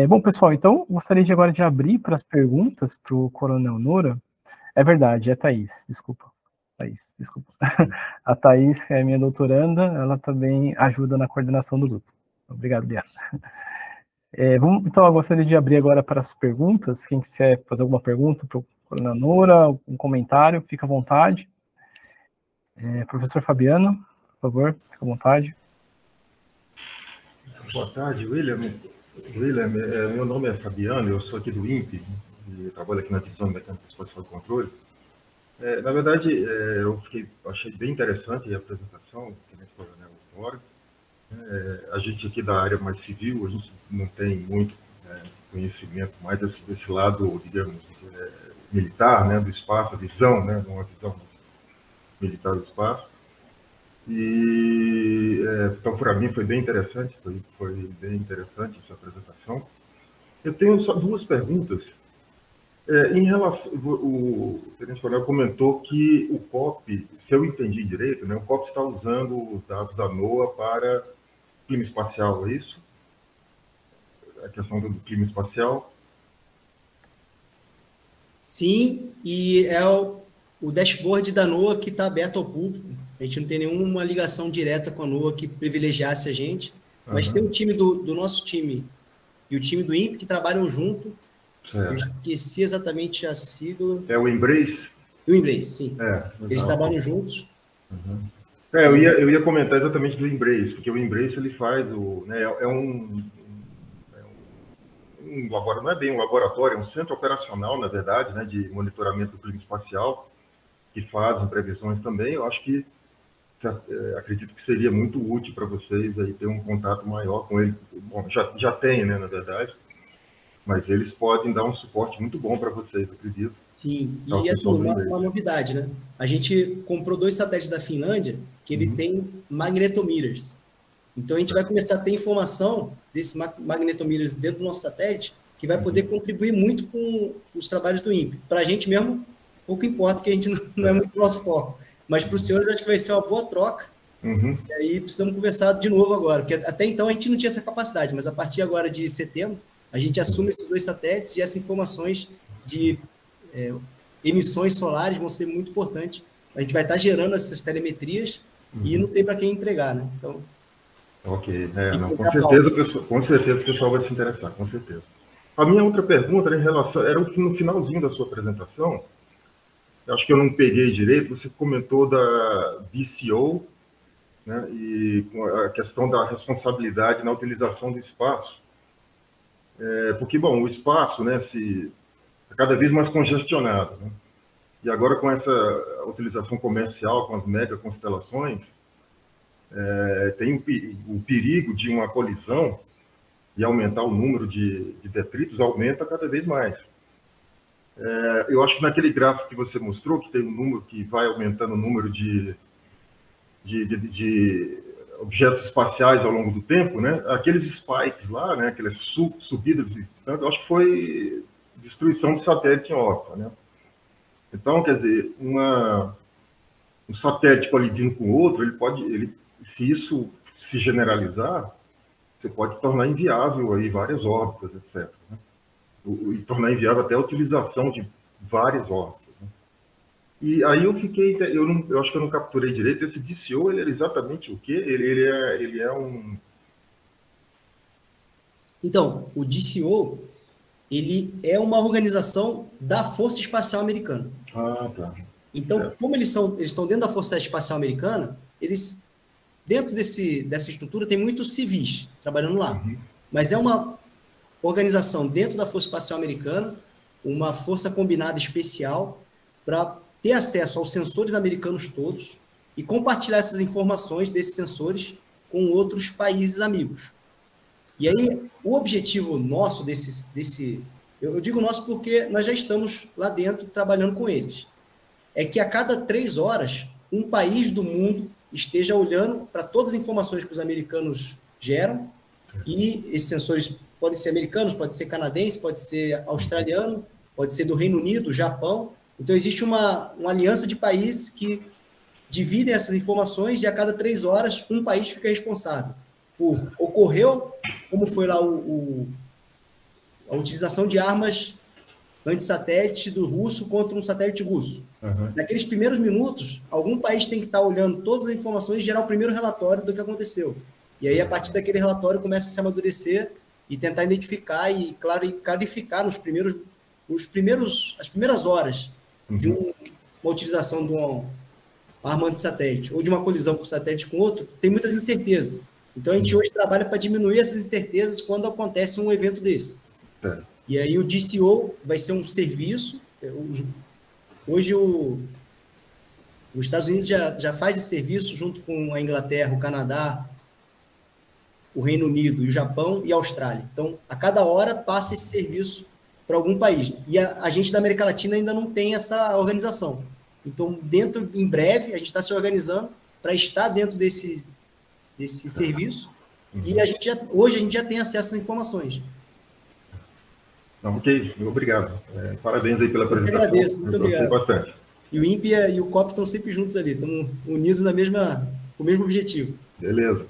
Bom, pessoal, então gostaria agora de abrir para as perguntas para o Coronel Noura. É verdade, é Thaís, desculpa. A Thaís, que é minha doutoranda, ela também ajuda na coordenação do grupo. Obrigado, Liana. Então, eu gostaria de abrir agora para as perguntas. Quem quiser fazer alguma pergunta para o Coronel Noura, um comentário, fica à vontade. Professor Fabiano, por favor, fica à vontade. Boa tarde, William. Meu nome é Fabiano, eu sou aqui do INPE, e trabalho aqui na divisão de mecânica espacial e controle. Na verdade, eu achei bem interessante a apresentação que a Coronel Noura. A gente aqui da área mais civil, a gente não tem muito conhecimento mais desse lado, digamos, militar, né, do espaço, a visão, né, uma visão militar do espaço. E então, para mim, foi bem interessante, essa apresentação. Eu tenho só duas perguntas. Em relação, o Tenente Coronel comentou que o COP, se eu entendi direito, né, o COP está usando os dados da NOAA para clima espacial, é isso? A questão do clima espacial? Sim, e é o dashboard da NOAA que está aberto ao público. A gente não tem nenhuma ligação direta com a NOAA que privilegiasse a gente, mas tem o time do nosso time e o time do INPE que trabalham junto. Eu esqueci exatamente a sigla. É o Embrace? O Embrace, sim. Eles trabalham juntos. Eu ia comentar exatamente do Embrace, porque o Embrace ele faz não é bem um laboratório, é um centro operacional, na verdade, né, de monitoramento do clima espacial. que fazem previsões também, eu acho que acredito que seria muito útil para vocês aí ter um contato maior com ele. Bom, já tem, né, na verdade, mas eles podem dar um suporte muito bom para vocês, acredito. Sim, e assim, uma novidade, né? A gente comprou 2 satélites da Finlândia que ele tem magnetometers. Então a gente vai começar a ter informação desses magnetometers dentro do nosso satélite que vai poder contribuir muito com os trabalhos do INPE. Para a gente mesmo, pouco importa, que a gente não é muito nosso foco. Mas para os senhores acho que vai ser uma boa troca. E aí precisamos conversar de novo agora, porque até então a gente não tinha essa capacidade, mas a partir agora de setembro, a gente assume esses 2 satélites e essas informações de emissões solares vão ser muito importantes. A gente vai estar gerando essas telemetrias e não tem para quem entregar, né? Então, ok, não, com certeza o pessoal vai se interessar, com certeza. A minha outra pergunta era em relação, era no finalzinho da sua apresentação, eu acho que eu não peguei direito, você comentou da DCO, né, e a questão da responsabilidade na utilização do espaço. Porque, bom, o espaço, né, é cada vez mais congestionado, né? E agora com essa utilização comercial, com as mega constelações, tem o perigo de uma colisão e aumentar o número de detritos, aumenta cada vez mais. Eu acho que naquele gráfico que você mostrou, que tem um número que vai aumentando o número de objetos espaciais ao longo do tempo, né? Aqueles spikes lá, né? Aquelas subidas, eu acho que foi destruição de satélite em órbita, né? Então, quer dizer, um satélite colidindo com o outro, se isso se generalizar, você pode tornar inviável aí várias órbitas, etc., né? E tornar inviável até a utilização de várias órbitas, né? E aí eu fiquei, eu acho que eu não capturei direito, esse DCO, ele é exatamente o quê? Ele é um... Então, o DCO, ele é uma organização da Força Espacial Americana. Ah, tá. Então, como eles estão dentro da Força Espacial Americana, dentro dessa estrutura, tem muitos civis trabalhando lá. Mas é uma organização dentro da Força Espacial Americana, uma força combinada especial para ter acesso aos sensores americanos todos e compartilhar essas informações desses sensores com outros países amigos. E aí, o objetivo nosso eu digo nosso porque nós já estamos lá dentro trabalhando com eles, é que a cada 3 horas, um país do mundo esteja olhando para todas as informações que os americanos geram, e esses sensores podem ser americanos, pode ser canadense, pode ser australiano, pode ser do Reino Unido, Japão. Então, existe uma aliança de países que dividem essas informações e a cada 3 horas um país fica responsável por ocorreu, como foi lá a utilização de armas antissatélite do russo contra um satélite russo. Naqueles primeiros minutos, algum país tem que estar olhando todas as informações e gerar o primeiro relatório do que aconteceu. E aí, a partir daquele relatório, começa a se amadurecer e tentar identificar e clarificar as primeiras horas de uma utilização de uma arma antissatélite ou de uma colisão com satélite com outro, tem muitas incertezas. Então, a gente hoje trabalha para diminuir essas incertezas quando acontece um evento desse. E aí, o DCO vai ser um serviço. Hoje, os Estados Unidos já faz esse serviço junto com a Inglaterra, o Canadá, o Reino Unido, o Japão e a Austrália. Então, a cada hora passa esse serviço para algum país. E a gente da América Latina ainda não tem essa organização. Então, em breve, a gente está se organizando para estar dentro desse serviço. E hoje a gente já tem acesso às informações. Não, ok, obrigado. Parabéns aí pela apresentação. Eu agradeço, muito obrigado. Bastante. E o INPE e o COP estão sempre juntos ali, estamos unidos com o mesmo objetivo. Beleza.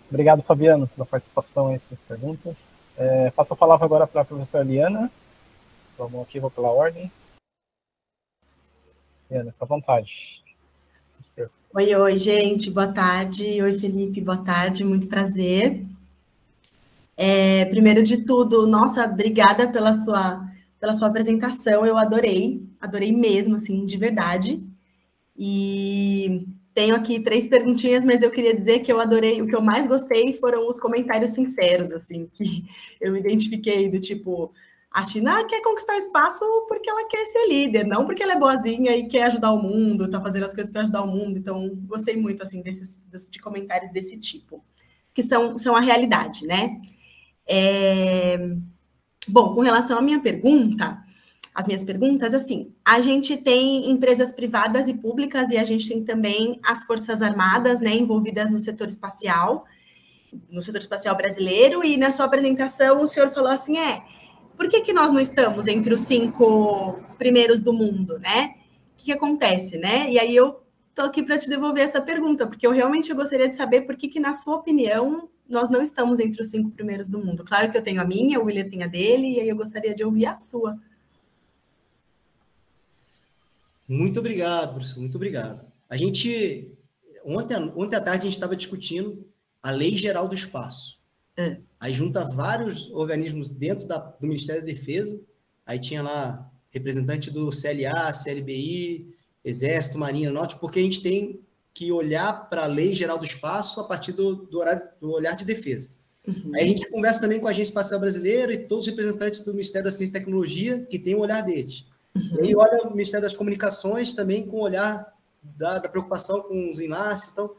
Obrigado, Fabiano, pela participação e pelas perguntas. Passo a palavra agora para a professora Liana. Vamos aqui, vou pela ordem. Liana, fica à vontade. Oi, gente, boa tarde. Oi, Felipe, boa tarde, muito prazer. Primeiro de tudo, nossa, obrigada pela sua apresentação, eu adorei mesmo, assim, de verdade. E tenho aqui 3 perguntinhas, mas eu queria dizer que eu adorei, o que eu mais gostei foram os comentários sinceros, assim, que eu me identifiquei do tipo, A China quer conquistar o espaço porque ela quer ser líder, não porque ela é boazinha e quer ajudar o mundo, está fazendo as coisas para ajudar o mundo. Então, gostei muito assim de comentários desse tipo, que são a realidade, né? Bom, com relação à minha pergunta, as minhas perguntas, assim, a gente tem empresas privadas e públicas e a gente tem também as Forças Armadas, né, envolvidas no setor espacial brasileiro, e na sua apresentação o senhor falou assim, por que nós não estamos entre os 5 primeiros do mundo, né? O que acontece, né? E aí eu tô aqui para te devolver essa pergunta, porque eu realmente gostaria de saber por que na sua opinião, nós não estamos entre os 5 primeiros do mundo. Claro que eu tenho a minha, o William tem a dele, e aí eu gostaria de ouvir a sua. Muito obrigado, professor, muito obrigado. A gente, ontem à tarde, a gente estava discutindo a Lei Geral do Espaço. Aí junta vários organismos dentro do Ministério da Defesa, aí tinha lá representante do CLA, CLBI, Exército, Marinha, Norte, porque a gente tem que olhar para a Lei Geral do Espaço a partir do olhar de defesa. Aí a gente conversa também com a Agência Espacial Brasileira e todos os representantes do Ministério da Ciência e Tecnologia, que tem o olhar deles. E aí olha o Ministério das Comunicações também com o olhar da preocupação com os enlaces. Então,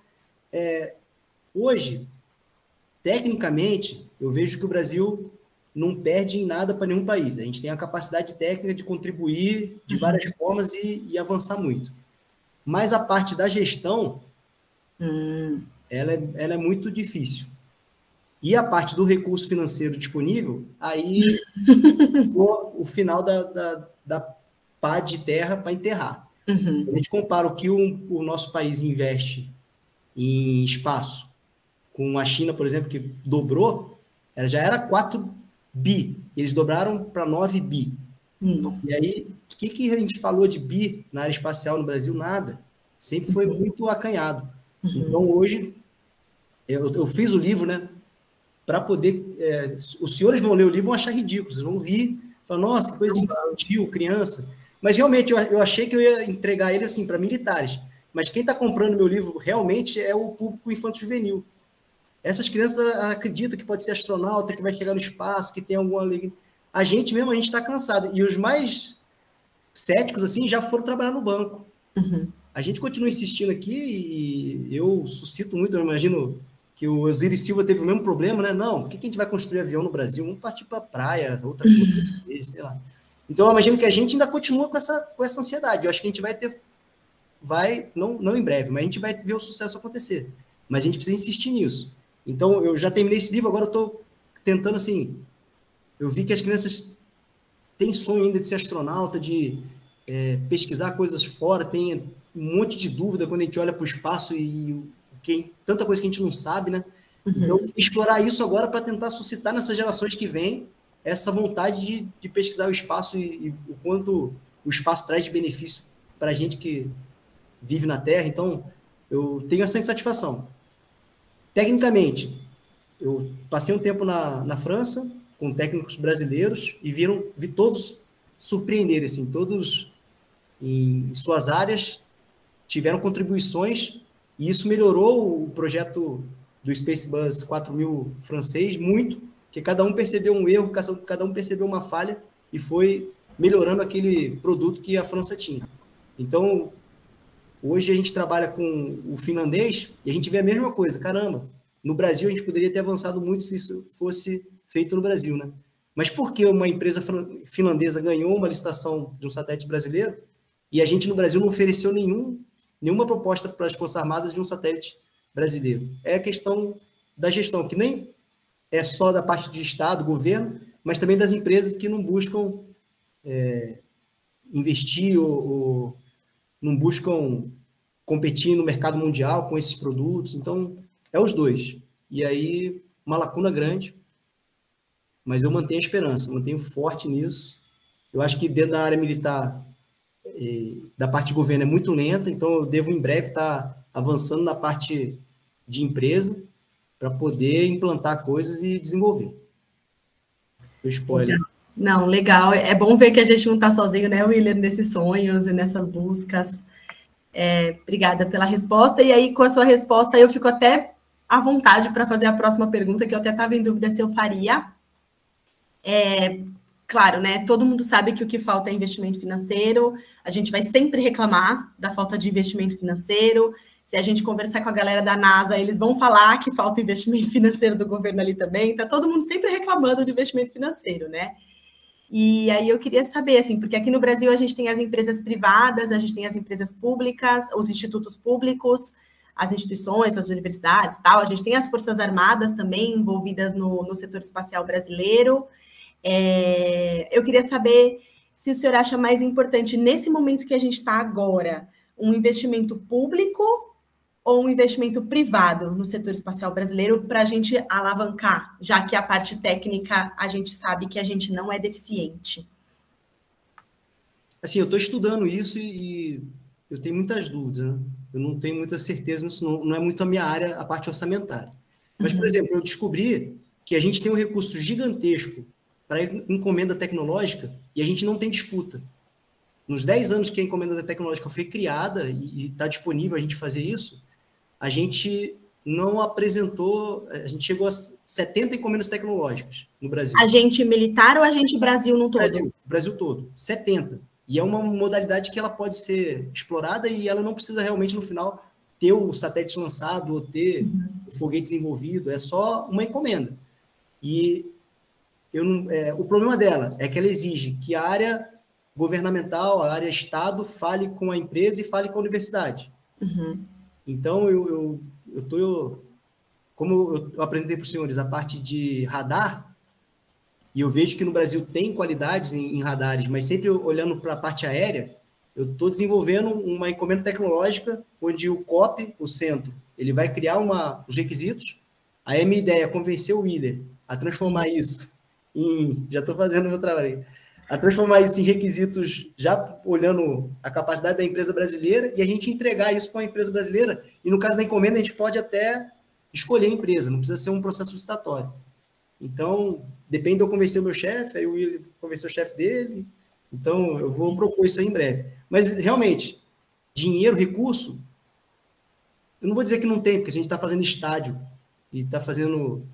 hoje, tecnicamente, eu vejo que o Brasil não perde em nada para nenhum país. A gente tem a capacidade técnica de contribuir de várias formas e avançar muito. Mas a parte da gestão, ela é muito difícil. E a parte do recurso financeiro disponível, aí o final da pá de terra para enterrar. A gente compara o que o nosso país investe em espaço com a China, por exemplo, que dobrou, ela já era 4 bi, eles dobraram para 9 bi. E aí, o que a gente falou de bi na área espacial no Brasil? Nada. Sempre foi muito acanhado. Então, hoje, eu fiz o livro, né, para poder... os senhores vão ler o livro e vão achar ridículo, vocês vão rir, falar, nossa, que coisa de infantil, criança. Mas, realmente, eu achei que eu ia entregar ele, assim, para militares. Mas quem está comprando meu livro, realmente, é o público infanto-juvenil. Essas crianças acreditam que pode ser astronauta, que vai chegar no espaço, que tem alguma alegria. A gente está cansado. E os mais céticos, assim, já foram trabalhar no banco. A gente continua insistindo aqui e eu suscito muito, eu imagino que o Osiris Silva teve o mesmo problema, né? Não, por que a gente vai construir avião no Brasil? Vamos partir para a praia, outra coisa, sei lá. Então, eu imagino que a gente ainda continua com essa ansiedade. Eu acho que a gente não em breve, mas a gente vai ver o sucesso acontecer. Mas a gente precisa insistir nisso. Então, eu já terminei esse livro, agora eu estou tentando, assim... Eu vi que as crianças têm sonho ainda de ser astronauta, de pesquisar coisas fora, tem um monte de dúvida quando a gente olha para o espaço e tanta coisa que a gente não sabe, né? Então, explorar isso agora para tentar suscitar nessas gerações que vêm essa vontade de pesquisar o espaço e o quanto o espaço traz de benefício para a gente que vive na Terra. Então, eu tenho essa insatisfação. Tecnicamente, eu passei um tempo na França com técnicos brasileiros e vi todos surpreenderem, assim, todos em suas áreas tiveram contribuições e isso melhorou o projeto do Spacebus 4000 francês muito, que cada um percebeu um erro, cada um percebeu uma falha e foi melhorando aquele produto que a França tinha. Então, hoje a gente trabalha com o finlandês e a gente vê a mesma coisa. Caramba, no Brasil a gente poderia ter avançado muito se isso fosse feito no Brasil, né? Mas por que uma empresa finlandesa ganhou uma licitação de um satélite brasileiro e a gente no Brasil não ofereceu nenhuma proposta para as Forças Armadas de um satélite brasileiro? É a questão da gestão, que nem é só da parte de Estado, governo, mas também das empresas que não buscam investir ou não buscam competir no mercado mundial com esses produtos. Então, é os dois. E aí, uma lacuna grande, mas eu mantenho a esperança, mantenho forte nisso. Eu acho que dentro da área militar, da parte de governo, é muito lenta, então eu devo em breve estar avançando na parte de empresa para poder implantar coisas e desenvolver. O spoiler. Não, legal. É bom ver que a gente não está sozinho, né, William, nesses sonhos e nessas buscas. Obrigada pela resposta. E aí, com a sua resposta, eu fico até à vontade para fazer a próxima pergunta, que eu até estava em dúvida se eu faria. claro, né? Todo mundo sabe que o que falta é investimento financeiro. A gente vai sempre reclamar da falta de investimento financeiro. Se a gente conversar com a galera da NASA, eles vão falar que falta investimento financeiro do governo ali também. Tá todo mundo sempre reclamando do investimento financeiro, né? E aí eu queria saber, assim, porque aqui no Brasil a gente tem as empresas privadas, a gente tem as empresas públicas, os institutos públicos, as instituições, as universidades, tal. A gente tem as Forças Armadas também envolvidas no setor espacial brasileiro. Eu queria saber se o senhor acha mais importante, nesse momento que a gente está agora, um investimento público ou um investimento privado no setor espacial brasileiro para a gente alavancar, já que a parte técnica a gente sabe que a gente não é deficiente? Assim, eu estou estudando isso e eu tenho muitas dúvidas, né? Eu não tenho muita certeza nisso, não é muito a minha área, a parte orçamentária. Mas, por exemplo, eu descobri que a gente tem um recurso gigantesco para encomenda tecnológica e a gente não tem disputa. Nos 10 anos que a encomenda tecnológica foi criada e está disponível a gente fazer isso, a gente não apresentou, a gente chegou a 70 encomendas tecnológicas no Brasil. Agente militar ou agente Brasil no todo? Brasil todo, 70. E é uma modalidade que ela pode ser explorada e ela não precisa realmente, no final, ter o satélite lançado ou ter o foguete desenvolvido, é só uma encomenda. E o problema dela é que ela exige que a área governamental, a área Estado, fale com a empresa e fale com a universidade. Então, como eu apresentei para os senhores a parte de radar, e eu vejo que no Brasil tem qualidades em radares, mas sempre olhando para a parte aérea, eu estou desenvolvendo uma encomenda tecnológica onde o COP, o centro, ele vai criar os requisitos. Aí a minha ideia é convencer o Willer a transformar isso já estou fazendo o meu trabalho aí, a transformar isso em requisitos, já olhando a capacidade da empresa brasileira, e a gente entregar isso para a empresa brasileira, e no caso da encomenda a gente pode até escolher a empresa, não precisa ser um processo licitatório. Então, depende de eu convencer o meu chefe, aí o Will convencer o chefe dele, então eu vou propor isso aí em breve. Mas, realmente, dinheiro, recurso, eu não vou dizer que não tem, porque se a gente está fazendo estádio, e está fazendo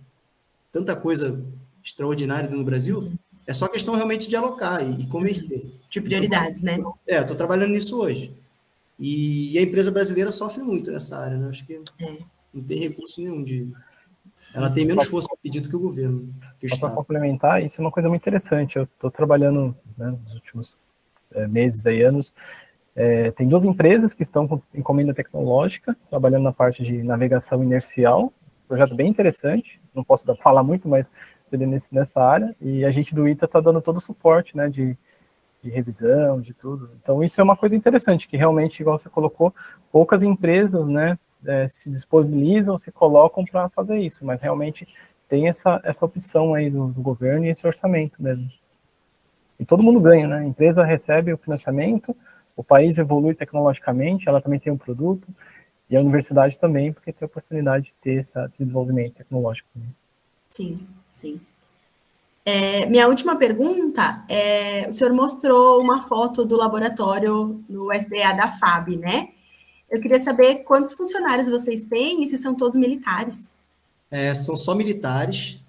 tanta coisa extraordinária no Brasil, é só questão realmente de alocar e convencer. De prioridades, né? Eu estou trabalhando nisso hoje. E a empresa brasileira sofre muito nessa área, né? Acho que não tem recurso nenhum ela tem menos força para pedir do que o governo. Só para complementar, isso é uma coisa muito interessante. Eu estou trabalhando, né, nos últimos meses, anos, tem 2 empresas que estão com encomenda tecnológica, trabalhando na parte de navegação inercial, projeto bem interessante, não posso falar muito, mas seria nessa área, e a gente do ITA está dando todo o suporte, né, de revisão, de tudo. Então, isso é uma coisa interessante, que realmente, igual você colocou, poucas empresas, né, se disponibilizam, se colocam para fazer isso, mas realmente tem essa opção aí do governo e esse orçamento mesmo. E todo mundo ganha, né? A empresa recebe o financiamento, o país evolui tecnologicamente, ela também tem um produto, e a universidade também, porque tem a oportunidade de ter esse desenvolvimento tecnológico. Sim, sim. Minha última pergunta o senhor mostrou uma foto do laboratório no SDA da FAB, né? Eu queria saber quantos funcionários vocês têm e se são todos militares. São só militares,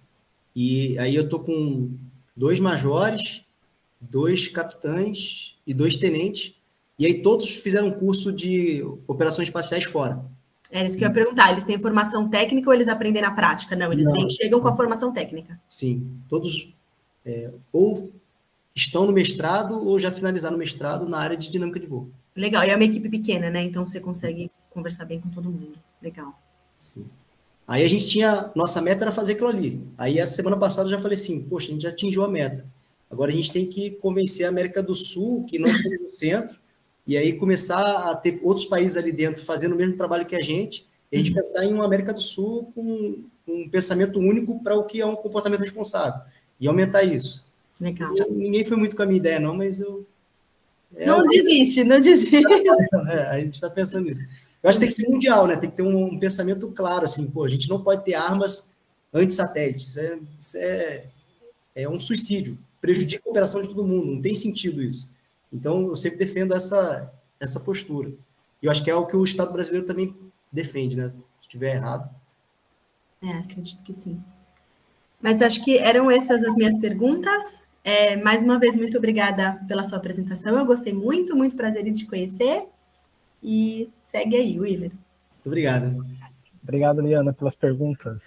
e aí eu estou com 2 majores, 2 capitães e 2 tenentes, e aí todos fizeram um curso de operações espaciais fora. É isso que eu ia perguntar, eles têm formação técnica ou eles aprendem na prática? Não, eles chegam com a formação técnica. Sim, todos ou estão no mestrado ou já finalizaram o mestrado na área de dinâmica de voo. Legal, e é uma equipe pequena, né? Então você consegue conversar bem com todo mundo. Legal. Sim. Aí a gente nossa meta era fazer aquilo ali. Aí a semana passada eu já falei assim, poxa, a gente já atingiu a meta. Agora a gente tem que convencer a América do Sul, que não somos no centro, e aí começar a ter outros países ali dentro fazendo o mesmo trabalho que a gente, e a gente pensar em uma América do Sul com um pensamento único para o que é um comportamento responsável, e aumentar isso. Legal. Ninguém foi muito com a minha ideia, não, mas eu... Não desiste. A gente está pensando nisso. Eu acho que tem que ser mundial, né? Tem que ter um pensamento claro, assim, a gente não pode ter armas anti-satélites. Isso é um suicídio, prejudica a operação de todo mundo, não tem sentido isso. Então, eu sempre defendo essa postura. E eu acho que é o que o Estado brasileiro também defende, né? Se estiver errado. Acredito que sim. Mas acho que eram essas as minhas perguntas. Mais uma vez, muito obrigada pela sua apresentação. Eu gostei muito, muito prazer em te conhecer. E segue aí, Willer. Muito obrigado. Obrigado, Liana, pelas perguntas.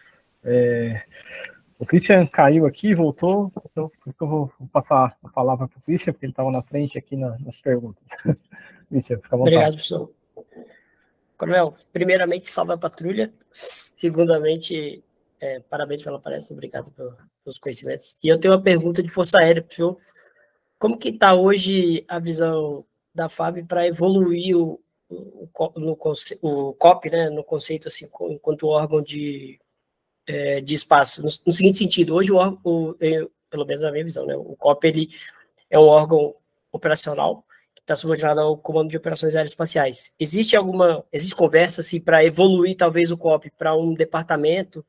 O Christian caiu aqui, voltou, então por isso que eu vou passar a palavra para o Christian, porque ele estava na frente aqui nas perguntas. Christian, fica à vontade. Obrigado, professor. Coronel, primeiramente, salve a patrulha. Segundamente, parabéns pela palestra, obrigado pelos conhecimentos. E eu tenho uma pergunta de Força Aérea, professor. Como que está hoje a visão da FAB para evoluir o COP, né, no conceito assim, enquanto órgão de espaço? No seguinte sentido, hoje pelo menos na minha visão, né, o COP ele é um órgão operacional que está subordinado ao Comando de Operações Aeroespaciais. Existe conversa assim, para evoluir talvez o COP para um departamento,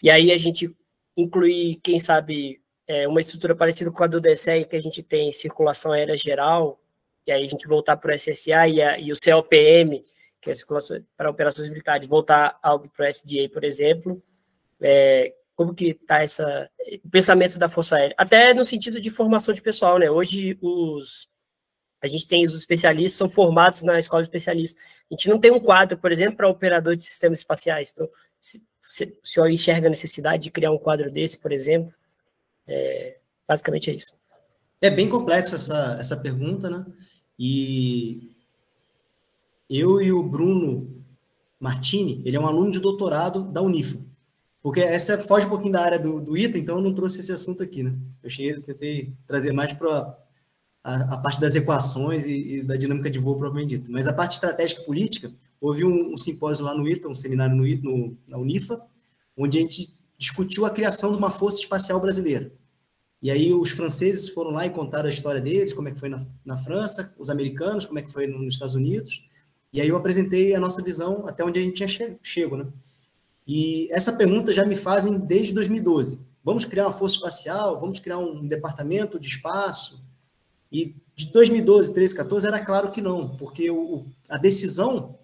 e aí a gente incluir, quem sabe, uma estrutura parecida com a do DSEG, que a gente tem circulação aérea geral, e aí a gente voltar para o SSA e o COPM, que é a circulação para operações militares, voltar algo para o SDA, por exemplo. Como que está o pensamento da Força Aérea? Até no sentido de formação de pessoal, né? Hoje a gente tem os especialistas, são formados na escola de especialistas. A gente não tem um quadro, por exemplo, para operador de sistemas espaciais. Então, se o senhor enxerga a necessidade de criar um quadro desse, por exemplo, basicamente é isso. É bem complexo essa pergunta, né? E eu e o Bruno Martini, ele é um aluno de doutorado da Unifa, porque essa foge um pouquinho da área do ITA, então eu não trouxe esse assunto aqui, né? Tentei trazer mais para a parte das equações e da dinâmica de voo propriamente dita. Mas a parte estratégica e política, houve um simpósio lá no ITA, um seminário na Unifa, onde a gente discutiu a criação de uma força espacial brasileira. E aí os franceses foram lá e contaram a história deles, como é que foi na França, os americanos, como é que foi nos Estados Unidos. E aí eu apresentei a nossa visão até onde a gente tinha chego, né? E essa pergunta já me fazem desde 2012. Vamos criar uma força espacial? Vamos criar um departamento de espaço? E de 2012, 13, 14, era claro que não, porque a decisão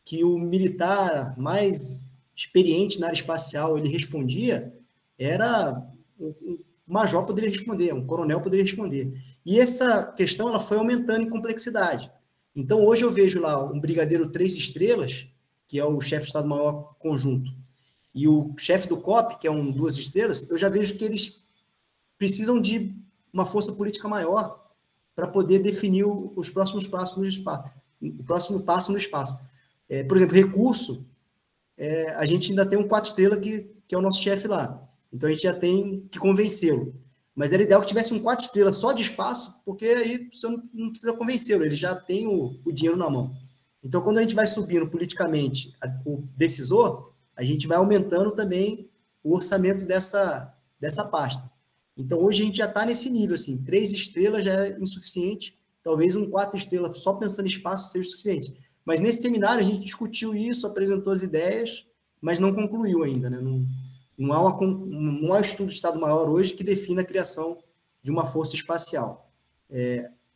que o militar mais experiente na área espacial ele respondia era um major poderia responder, um coronel poderia responder. E essa questão ela foi aumentando em complexidade. Então, hoje eu vejo lá um brigadeiro 3 estrelas, que é o chefe de Estado-Maior conjunto, e o chefe do COP, que é um 2 estrelas, eu já vejo que eles precisam de uma força política maior para poder definir os próximos passos no espaço. O próximo passo no espaço. Por exemplo, recurso, a gente ainda tem um 4 estrelas que é o nosso chefe lá. Então, a gente já tem que convencê-lo. Mas era ideal que tivesse um 4 estrelas só de espaço, porque aí você não precisa convencê-lo, ele já tem o dinheiro na mão. Então, quando a gente vai subindo politicamente o decisor, a gente vai aumentando também o orçamento dessa pasta. Então, hoje a gente já está nesse nível, assim, 3 estrelas já é insuficiente, talvez um 4 estrelas só pensando em espaço seja suficiente. Mas nesse seminário a gente discutiu isso, apresentou as ideias, mas não concluiu ainda, né? Não há estudo de Estado-Maior hoje que defina a criação de uma força espacial.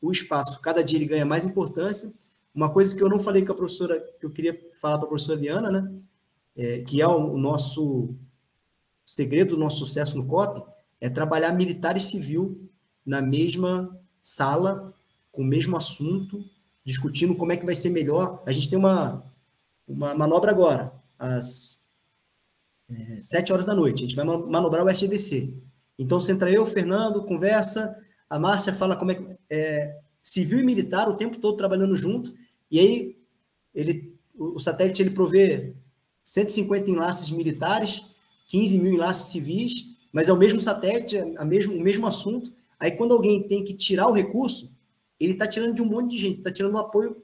O espaço, cada dia ele ganha mais importância. Uma coisa que eu não falei com a professora, que eu queria falar para a professora Liana, né, que é o nosso segredo do nosso sucesso no COP, é trabalhar militar e civil na mesma sala, com o mesmo assunto, discutindo como é que vai ser melhor. A gente tem uma manobra agora, às 7 horas da noite, a gente vai manobrar o SGDC. Então, você entra eu, o Fernando, conversa, a Márcia fala como é que... civil e militar o tempo todo trabalhando junto, e aí o satélite ele provê 150 enlaces militares, 15 mil enlaces civis, mas é o mesmo satélite, o mesmo assunto. Aí, quando alguém tem que tirar o recurso, ele está tirando de um monte de gente, está tirando o apoio.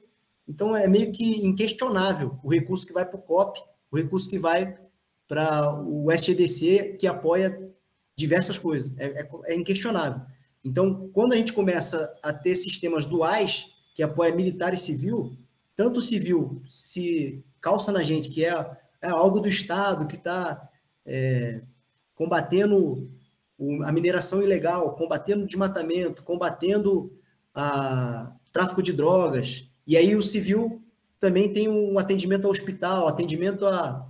Então, é meio que inquestionável o recurso que vai para o COP, o recurso que vai para o SGDC, que apoia diversas coisas. É inquestionável. Então, quando a gente começa a ter sistemas duais, que apoia militar e civil, tanto o civil se calça na gente, que é algo do Estado, que está combatendo a mineração ilegal, combatendo o desmatamento, combatendo o tráfico de drogas, e aí o civil também tem um atendimento ao hospital, atendimento a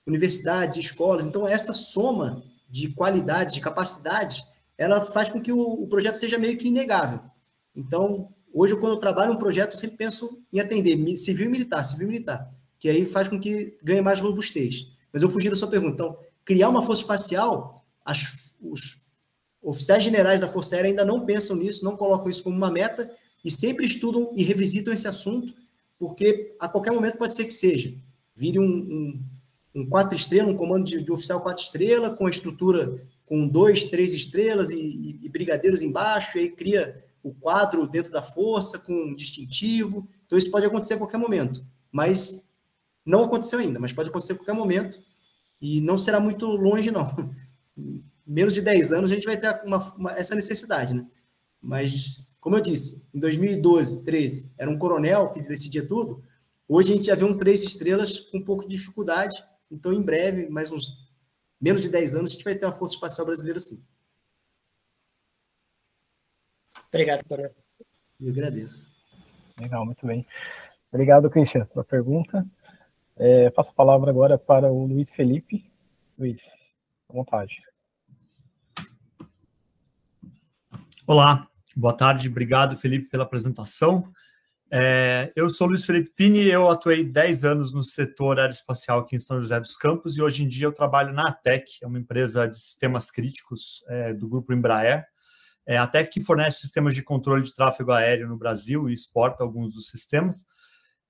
universidades, escolas. Então, essa soma de qualidades, de capacidades, ela faz com que o projeto seja meio que inegável. Então, hoje, quando eu trabalho um projeto, eu sempre penso em atender civil e militar, que aí faz com que ganhe mais robustez. Mas eu fugi da sua pergunta. Então, criar uma força espacial, os oficiais generais da Força Aérea ainda não pensam nisso, não colocam isso como uma meta, e sempre estudam e revisitam esse assunto, porque a qualquer momento pode ser que seja. Vire um 4 estrelas, um comando de oficial 4 estrelas, com a estrutura com 2, 3 estrelas e brigadeiros embaixo, e aí cria o quadro dentro da força com distintivo. Então, isso pode acontecer a qualquer momento. Mas não aconteceu ainda, mas pode acontecer a qualquer momento, e não será muito longe, não. Menos de 10 anos a gente vai ter essa necessidade, né? Mas, como eu disse, em 2012, 13, era um coronel que decidia tudo. Hoje a gente já vê um 3 estrelas com um pouco de dificuldade. Então, em breve, mais uns menos de 10 anos, a gente vai ter uma Força Espacial Brasileira, sim. Obrigado, coronel. Eu agradeço. Legal, muito bem. Obrigado, Christian, pela pergunta. Passo a palavra agora para o Luiz Felipe. Luiz, à vontade. Olá, boa tarde. Obrigado, Felipe, pela apresentação. Eu sou Luiz Felipe Pini, eu atuei 10 anos no setor aeroespacial aqui em São José dos Campos e hoje em dia eu trabalho na ATEC, é uma empresa de sistemas críticos do grupo Embraer. A ATEC que fornece sistemas de controle de tráfego aéreo no Brasil e exporta alguns dos sistemas.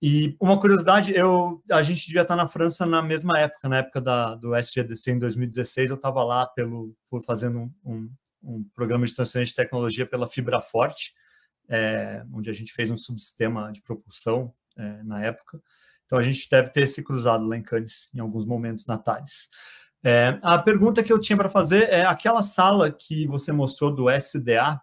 E uma curiosidade, a gente devia estar na França na mesma época, na época do SGDC em 2016, eu estava lá fazendo um programa de transferência de tecnologia pela Fibra Forte, onde a gente fez um subsistema de propulsão na época. Então, a gente deve ter se cruzado lá em Cannes em alguns momentos na Thales. A pergunta que eu tinha para fazer é aquela sala que você mostrou do SDA,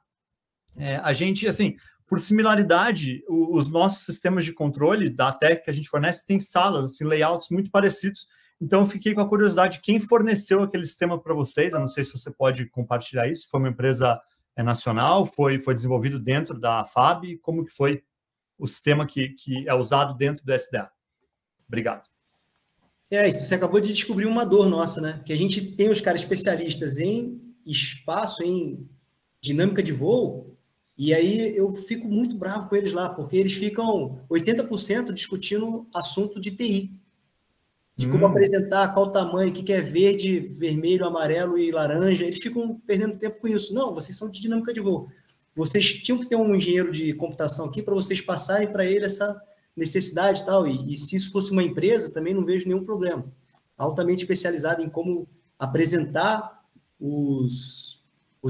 a gente, assim, por similaridade, os nossos sistemas de controle da ATEC que a gente fornece têm salas, assim, layouts muito parecidos. Então, eu fiquei com a curiosidade, quem forneceu aquele sistema para vocês? Eu não sei se você pode compartilhar isso. Foi uma empresa nacional? Foi desenvolvido dentro da FAB? Como que foi o sistema que é usado dentro do SDA? Obrigado. Isso você acabou de descobrir uma dor nossa, né? Que a gente tem os caras especialistas em espaço, em dinâmica de voo, e aí eu fico muito bravo com eles lá, porque eles ficam 80% discutindo assunto de TI. De como apresentar, qual tamanho, o que é verde, vermelho, amarelo e laranja. Eles ficam perdendo tempo com isso. Não, vocês são de dinâmica de voo. Vocês tinham que ter um engenheiro de computação aqui para vocês passarem para ele essa necessidade e tal. E se isso fosse uma empresa, também não vejo nenhum problema. Altamente especializado em como apresentar os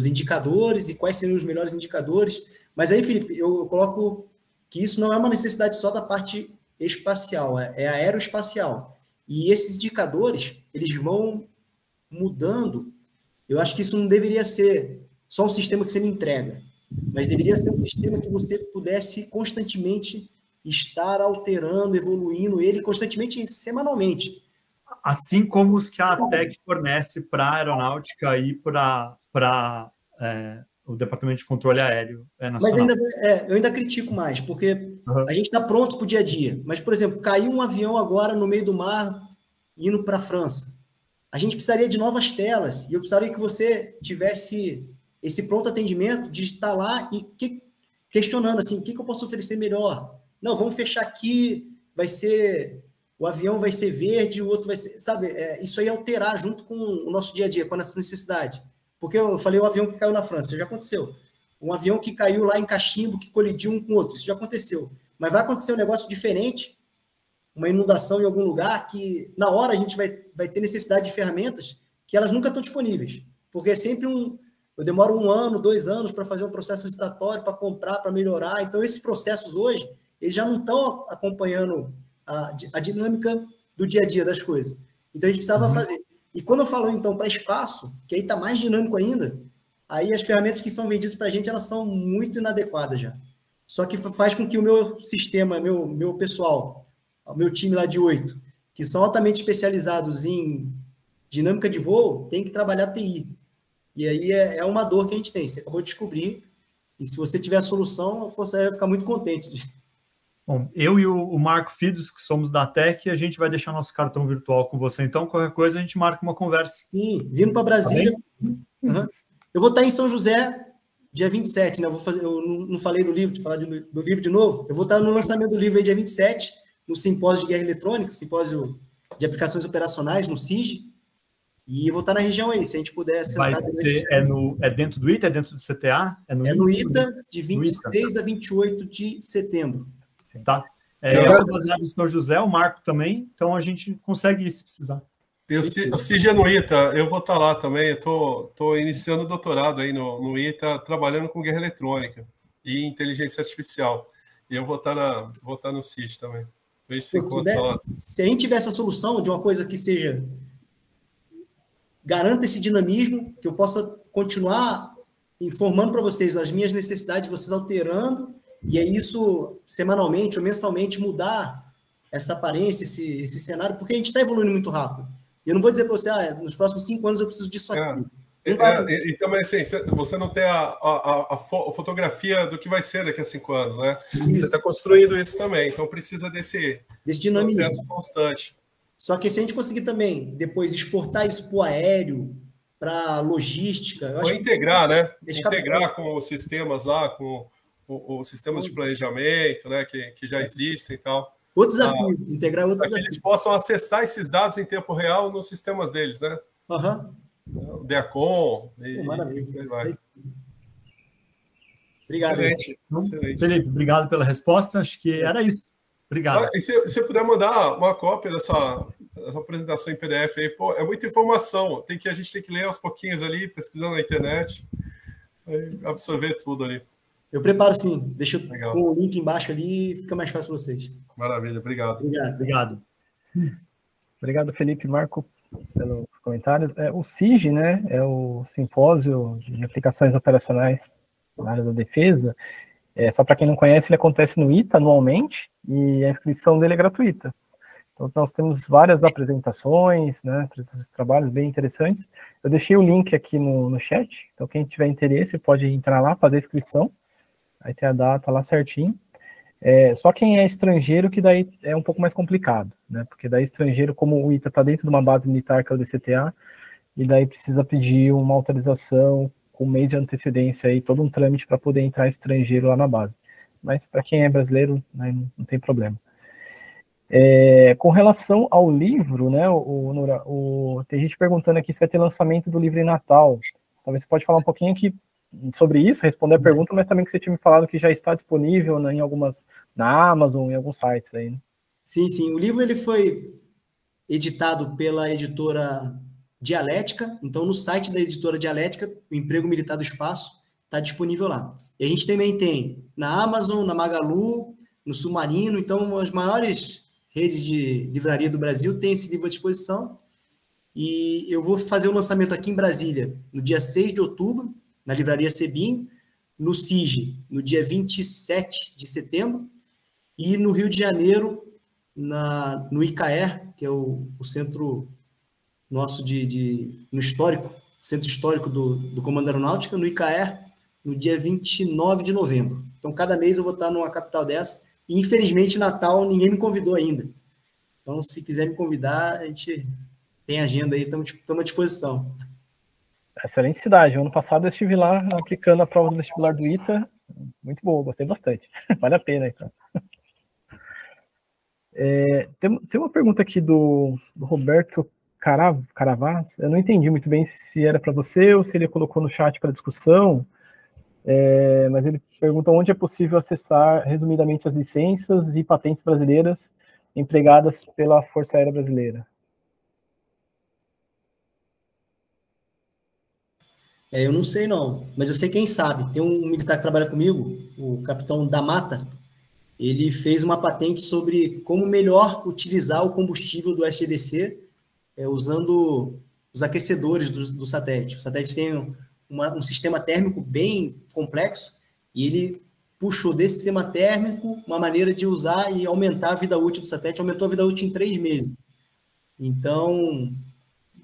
indicadores e quais seriam os melhores indicadores. Mas aí, Felipe, eu coloco que isso não é uma necessidade só da parte espacial, é aeroespacial. E esses indicadores, eles vão mudando. Eu acho que isso não deveria ser só um sistema que você me entrega, mas deveria ser um sistema que você pudesse constantemente estar alterando, evoluindo ele constantemente, semanalmente. Assim como os que a ATEC fornece para a aeronáutica e para o Departamento de Controle Aéreo Nacional. Mas eu ainda critico mais, porque a gente está pronto para o dia a dia. Mas, por exemplo, caiu um avião agora no meio do mar, indo para a França. A gente precisaria de novas telas, e eu precisaria que você tivesse esse pronto atendimento de estar lá e questionando, assim, o que eu posso oferecer melhor? Não, vamos fechar aqui, o avião vai ser verde, o outro vai ser... Sabe, isso aí alterar junto com o nosso dia a dia, com a nossa necessidade. Porque eu falei o avião que caiu na França, já aconteceu. Um avião que caiu lá em Cachimbo, que colidiu um com o outro, isso já aconteceu. Mas vai acontecer um negócio diferente, uma inundação em algum lugar, que na hora a gente vai ter necessidade de ferramentas que elas nunca estão disponíveis. Porque é sempre eu demoro 1 ano, 2 anos para fazer um processo licitatório, para comprar, para melhorar. Então, esses processos hoje, eles já não estão acompanhando a dinâmica do dia a dia das coisas. Então, a gente precisava fazer. E quando eu falo, então, para espaço, que aí está mais dinâmico ainda, aí as ferramentas que são vendidas para a gente, elas são muito inadequadas já. Só que faz com que o meu sistema, meu pessoal, o meu time lá de 8, que são altamente especializados em dinâmica de voo, tem que trabalhar TI. E aí é uma dor que a gente tem. Você acabou de descobrir. E se você tiver a solução, a Força Aérea vai ficar muito contente. Bom, eu e o Marco Fidos, que somos da ATEC, a gente vai deixar nosso cartão virtual com você. Então, qualquer coisa, a gente marca uma conversa. Sim, vindo para Brasília. Eu vou estar em São José dia 27, né? Eu não falei do livro, vou falar do livro de novo. Eu vou estar no lançamento do livro aí dia 27, no Simpósio de Guerra Eletrônica, Simpósio de Aplicações Operacionais, no CIG. E eu vou estar na região aí, se a gente puder sentar. É dentro do ITA? É dentro do CTA? É no ITA, de 26 a 28 de setembro. Tá. Eu sou baseado em São José, o Marco também, então a gente consegue ir se precisar. O CIG é no ITA, eu vou estar lá também. Eu estou iniciando o doutorado aí no ITA, trabalhando com guerra eletrônica e inteligência artificial. E eu vou estar no CIG também. Se a gente tiver essa solução de uma coisa que seja... garanta esse dinamismo, que eu possa continuar informando para vocês as minhas necessidades, vocês alterando, e é isso semanalmente ou mensalmente mudar essa aparência, esse cenário, porque a gente está evoluindo muito rápido. Eu não vou dizer para você, nos próximos 5 anos eu preciso disso aqui. E também, assim, você não tem a fotografia do que vai ser daqui a 5 anos, né? Isso. Você está construindo isso também, então precisa desse dinamismo processo constante. Só que se a gente conseguir também depois exportar isso para o aéreo, para logística... Ou integrar, né? Integrar com os sistemas lá, com os sistemas de planejamento, né? Que já existem e tal. Outro desafio, integrar outro desafio. Para que eles possam acessar esses dados em tempo real nos sistemas deles, né? O DEACOM. Maravilha. Vai. Obrigado. Excelente. Felipe, obrigado pela resposta. Acho que era isso. Obrigado. E se você puder mandar uma cópia dessa apresentação em PDF aí, pô, é muita informação. A gente tem que ler aos pouquinhos ali, pesquisando na internet, absorver tudo ali. Eu preparo sim. Deixa eu pôr o link embaixo ali, fica mais fácil para vocês. Maravilha, obrigado. Obrigado, Felipe e Marco, pelos comentários. O CIG, né, é o Simpósio de Aplicações Operacionais na área da defesa. Só para quem não conhece, ele acontece no ITA anualmente e a inscrição dele é gratuita. Então, nós temos várias apresentações, né, apresentações de trabalhos bem interessantes. Eu deixei o link aqui no chat, então quem tiver interesse pode entrar lá, fazer a inscrição. Aí tem a data lá certinho. Só quem é estrangeiro que daí é um pouco mais complicado, né? Porque daí estrangeiro, como o ITA está dentro de uma base militar, que é o DCTA, e daí precisa pedir uma autorização com meio de antecedência aí, todo um trâmite para poder entrar estrangeiro lá na base. Mas para quem é brasileiro, né, não tem problema. Com relação ao livro, né, tem gente perguntando aqui se vai ter lançamento do livro em Natal. Talvez você pode falar um pouquinho aqui sobre isso, responder a pergunta, mas também que você tinha me falado que já está disponível, né, na Amazon, em alguns sites aí, né? Sim. O livro ele foi editado pela editora Dialética, então no site da editora Dialética, o Emprego Militar do Espaço, está disponível lá. E a gente também tem na Amazon, na Magalu, no Submarino, então as maiores redes de livraria do Brasil têm esse livro à disposição. E eu vou fazer o lançamento aqui em Brasília no dia 6 de outubro, na livraria Sebim, no CIG, no dia 27 de setembro, e no Rio de Janeiro, no ICAER, que é o centro nosso no histórico, centro histórico do Comando Aeronáutica, no ICAER, no dia 29 de novembro. Então, cada mês eu vou estar numa capital dessa, e infelizmente, Natal, ninguém me convidou ainda. Então, se quiser me convidar, a gente tem agenda aí, estamos à disposição. Excelente cidade. Ano passado eu estive lá aplicando a prova do vestibular do ITA. Muito boa, gostei bastante. Vale a pena, então. Tem uma pergunta aqui do Roberto Caravaz. Eu não entendi muito bem se era para você ou se ele colocou no chat para discussão, mas ele pergunta onde é possível acessar, resumidamente, as licenças e patentes brasileiras empregadas pela Força Aérea Brasileira. Eu não sei não, mas eu sei quem sabe. Tem um militar que trabalha comigo, o capitão da Mata, ele fez uma patente sobre como melhor utilizar o combustível do SDC usando os aquecedores do satélite. O satélite tem um sistema térmico bem complexo e ele puxou desse sistema térmico uma maneira de usar e aumentar a vida útil do satélite. Aumentou a vida útil em 3 meses. Então,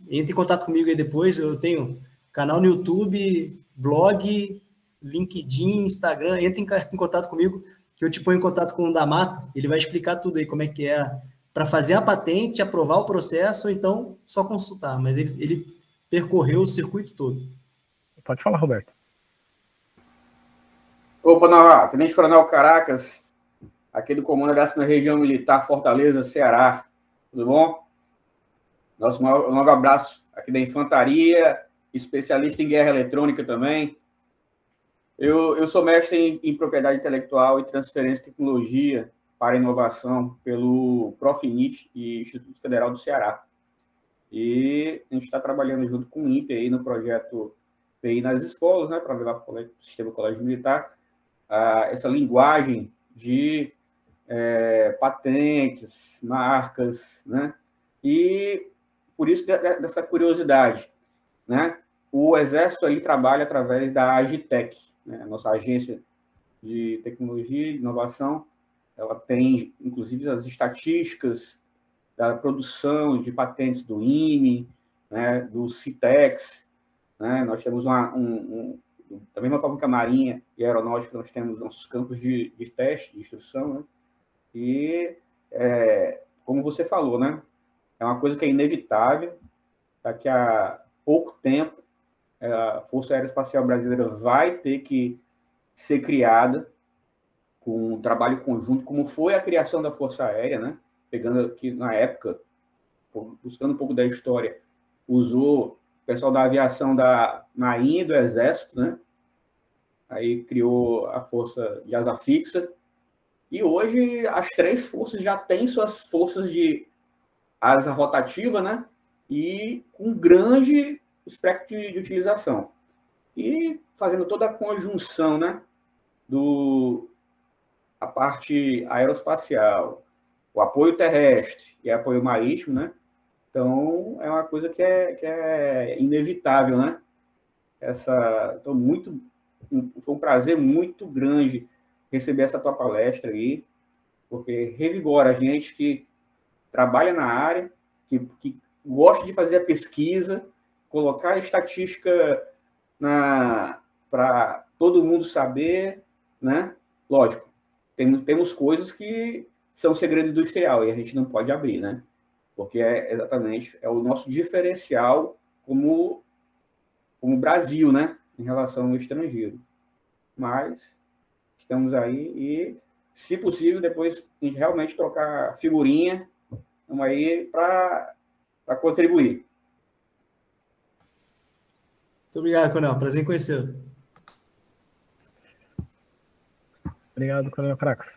entre em contato comigo aí depois, eu tenho canal no YouTube, blog, LinkedIn, Instagram, entre em contato comigo, que eu te ponho em contato com o da Mata, ele vai explicar tudo aí, como é que é, para fazer a patente, aprovar o processo, ou então só consultar, mas ele percorreu o circuito todo. Pode falar, Roberto. Opa, Nova, Tenente Coronel Caracas, aqui do Comando da 10ª Região Militar, Fortaleza, Ceará. Tudo bom? Nosso maior abraço aqui da Infantaria, especialista em guerra eletrônica também. Eu sou mestre em propriedade intelectual e transferência de tecnologia para inovação pelo Profinit e Instituto Federal do Ceará. E a gente está trabalhando junto com o INPE aí no projeto PI nas escolas, né, para levar para o sistema colégio militar essa linguagem de patentes, marcas, né? E por isso dessa curiosidade, né? O Exército ali trabalha através da Agitec, né? Nossa agência de tecnologia e inovação, ela tem, inclusive, as estatísticas da produção de patentes do IME, né? Do CITEX, né? Nós temos da mesma forma que a Marinha e a Aeronáutica, nós temos nossos campos de teste, de instrução, né? E, como você falou, né? É uma coisa que é inevitável. Daqui a pouco tempo, a Força Aeroespacial Brasileira vai ter que ser criada com um trabalho conjunto, como foi a criação da Força Aérea, né? Pegando aqui na época, buscando um pouco da história, usou o pessoal da aviação da Marinha e do Exército, né? Aí criou a Força de Asa Fixa. E hoje as três forças já têm suas forças de asa rotativa, né? E com grande espectro de utilização. E fazendo toda a conjunção, né? A parte aeroespacial, o apoio terrestre e apoio marítimo, né? Então, é uma coisa que é inevitável, né? Então, foi um prazer muito grande receber essa tua palestra aí, porque revigora a gente que trabalha na área, que gosta de fazer a pesquisa, colocar a estatística para todo mundo saber, né? Lógico, temos coisas que são segredo industrial e a gente não pode abrir, né? Porque exatamente o nosso diferencial como Brasil, né? Em relação ao estrangeiro. Mas estamos aí e, se possível, depois a gente realmente trocar figurinha, vamos aí para contribuir. Muito obrigado, Coronel. Prazer em conhecê-lo. Obrigado, Coronel Caracas.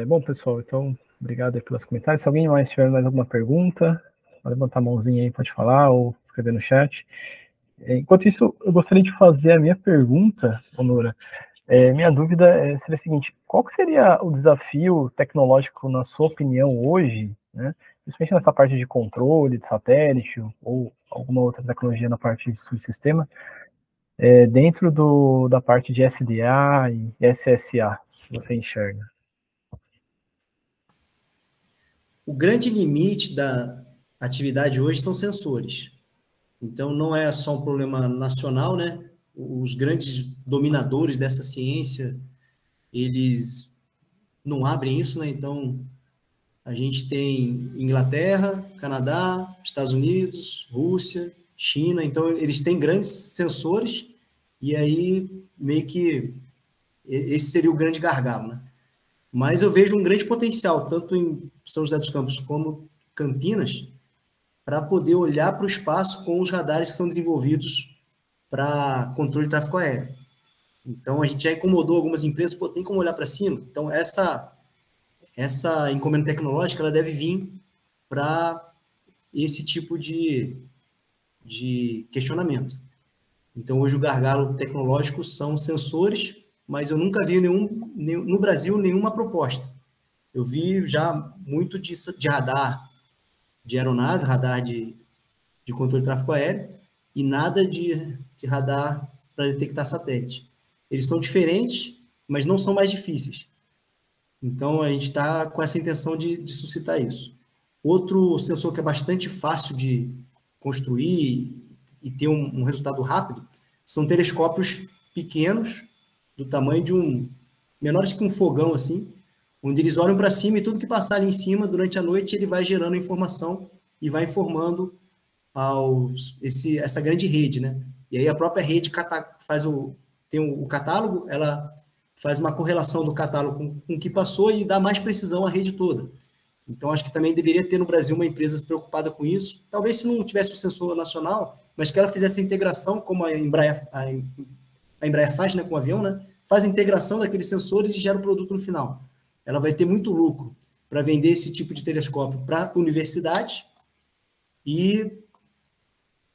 Bom, pessoal, então, obrigado aí pelos comentários. Se alguém mais tiver mais alguma pergunta, pode levantar a mãozinha aí, pode falar, ou escrever no chat. Enquanto isso, eu gostaria de fazer a minha pergunta, Onura. Minha dúvida seria a seguinte: qual que seria o desafio tecnológico, na sua opinião, hoje, né, principalmente nessa parte de controle de satélite ou alguma outra tecnologia na parte de subsistema, dentro da parte de SDA e SSA, que você enxerga? O grande limite da atividade hoje são sensores. Então, não é só um problema nacional, né? Os grandes dominadores dessa ciência, eles não abrem isso, né? Então, a gente tem Inglaterra, Canadá, Estados Unidos, Rússia, China. Então, eles têm grandes sensores e aí meio que esse seria o grande gargalo, né? Mas eu vejo um grande potencial, tanto em São José dos Campos como Campinas, para poder olhar para o espaço com os radares que são desenvolvidos para controle de tráfego aéreo. Então, a gente já incomodou algumas empresas, tem como olhar para cima? Então, essa encomenda tecnológica, ela deve vir para esse tipo de questionamento. Então, hoje o gargalo tecnológico são sensores, mas eu nunca vi no Brasil nenhuma proposta. Eu vi já muito de radar de aeronave, radar de controle de tráfego aéreo, e nada de radar para detectar satélite. Eles são diferentes, mas não são mais difíceis. Então, a gente está com essa intenção de suscitar isso. Outro sensor que é bastante fácil de construir e ter um resultado rápido são telescópios pequenos, do tamanho menores que um fogão, assim, onde eles olham para cima e tudo que passar ali em cima, durante a noite, ele vai gerando informação e vai informando essa grande rede, né? E aí a própria rede tem o catálogo, ela faz uma correlação do catálogo com o que passou e dá mais precisão à rede toda. Então, acho que também deveria ter no Brasil uma empresa preocupada com isso. Talvez se não tivesse o sensor nacional, mas que ela fizesse a integração, como a Embraer faz, né, com o avião, né? Faz a integração daqueles sensores e gera o produto no final. Ela vai ter muito lucro para vender esse tipo de telescópio para a universidade e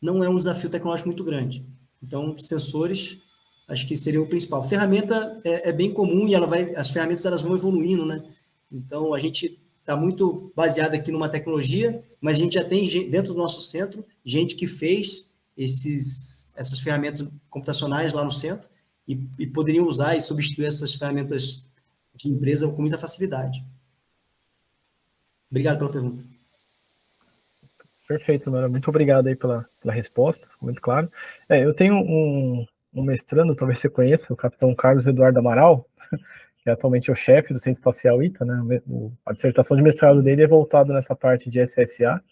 não é um desafio tecnológico muito grande. Então, sensores, acho que seria o principal. Ferramenta é bem comum e as ferramentas elas vão evoluindo, né? Então, a gente está muito baseado aqui numa tecnologia, mas a gente já tem dentro do nosso centro gente que fez essas ferramentas computacionais lá no centro e poderiam usar e substituir essas ferramentas de empresa com muita facilidade. Obrigado pela pergunta. Perfeito, Nora. Muito obrigado aí pela resposta, muito claro. Eu tenho um mestrando, talvez você conheça, o capitão Carlos Eduardo Amaral, que atualmente é o chefe do Centro Espacial ITA, né? A dissertação de mestrado dele é voltada nessa parte de SSA.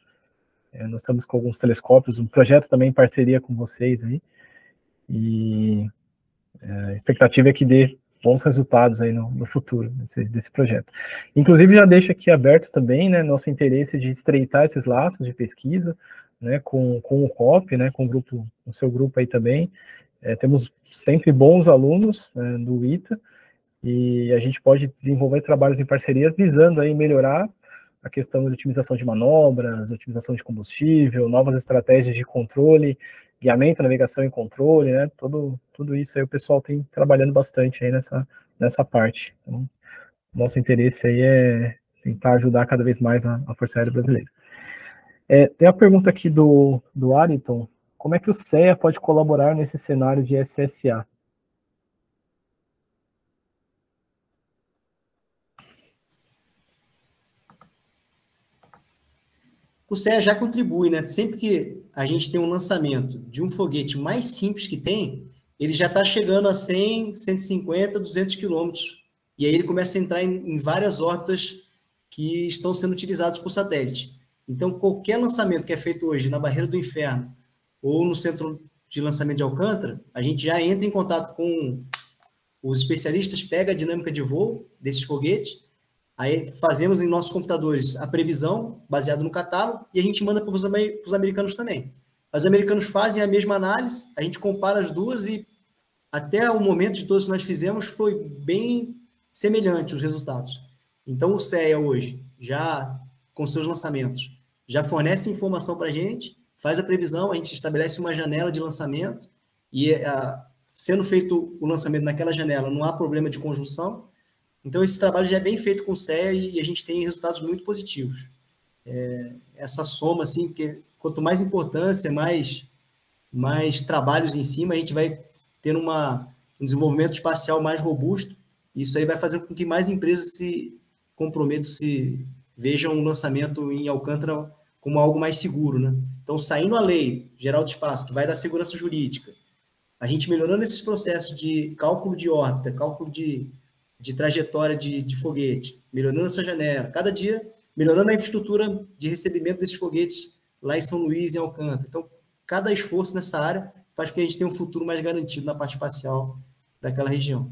Nós estamos com alguns telescópios, um projeto também em parceria com vocês aí, e a expectativa é que dê bons resultados aí no futuro desse projeto. Inclusive, já deixo aqui aberto também, né, nosso interesse de estreitar esses laços de pesquisa, né, com o COP, né, com o seu grupo aí também. Temos sempre bons alunos, né, do ITA, e a gente pode desenvolver trabalhos em parceria visando aí melhorar a questão de otimização de manobras, otimização de combustível, novas estratégias de controle, guiamento, navegação e controle, né? Tudo isso aí o pessoal tem trabalhando bastante aí nessa parte. Então, nosso interesse aí é tentar ajudar cada vez mais a Força Aérea Brasileira. Tem a pergunta aqui do Ariton: como é que o CEA pode colaborar nesse cenário de SSA? O CEA já contribui, né? Sempre que a gente tem um lançamento de um foguete mais simples que tem, ele já está chegando a 100, 150, 200 quilômetros. E aí ele começa a entrar em várias órbitas que estão sendo utilizadas por satélite. Então, qualquer lançamento que é feito hoje na Barreira do Inferno ou no Centro de Lançamento de Alcântara, a gente já entra em contato com os especialistas, pega a dinâmica de voo desses foguetes. Aí fazemos em nossos computadores a previsão, baseada no catálogo, e a gente manda para os americanos também. Os americanos fazem a mesma análise, a gente compara as duas e até o momento de todos que nós fizemos foi bem semelhante os resultados. Então o CEA hoje, já com seus lançamentos, já fornece informação para a gente, faz a previsão, a gente estabelece uma janela de lançamento e sendo feito o lançamento naquela janela não há problema de conjunção. Então, esse trabalho já é bem feito com o CEA e a gente tem resultados muito positivos. Essa soma, assim, porque quanto mais importância, mais trabalhos em cima, a gente vai ter um desenvolvimento espacial mais robusto. Isso aí vai fazer com que mais empresas se comprometam, se vejam o lançamento em Alcântara como algo mais seguro, né? Então, saindo a Lei Geral do Espaço, que vai dar segurança jurídica, a gente melhorando esses processos de cálculo de órbita, cálculo de trajetória de foguete, melhorando essa janela, cada dia melhorando a infraestrutura de recebimento desses foguetes lá em São Luís, em Alcântara. Então, cada esforço nessa área faz com que a gente tenha um futuro mais garantido na parte espacial daquela região.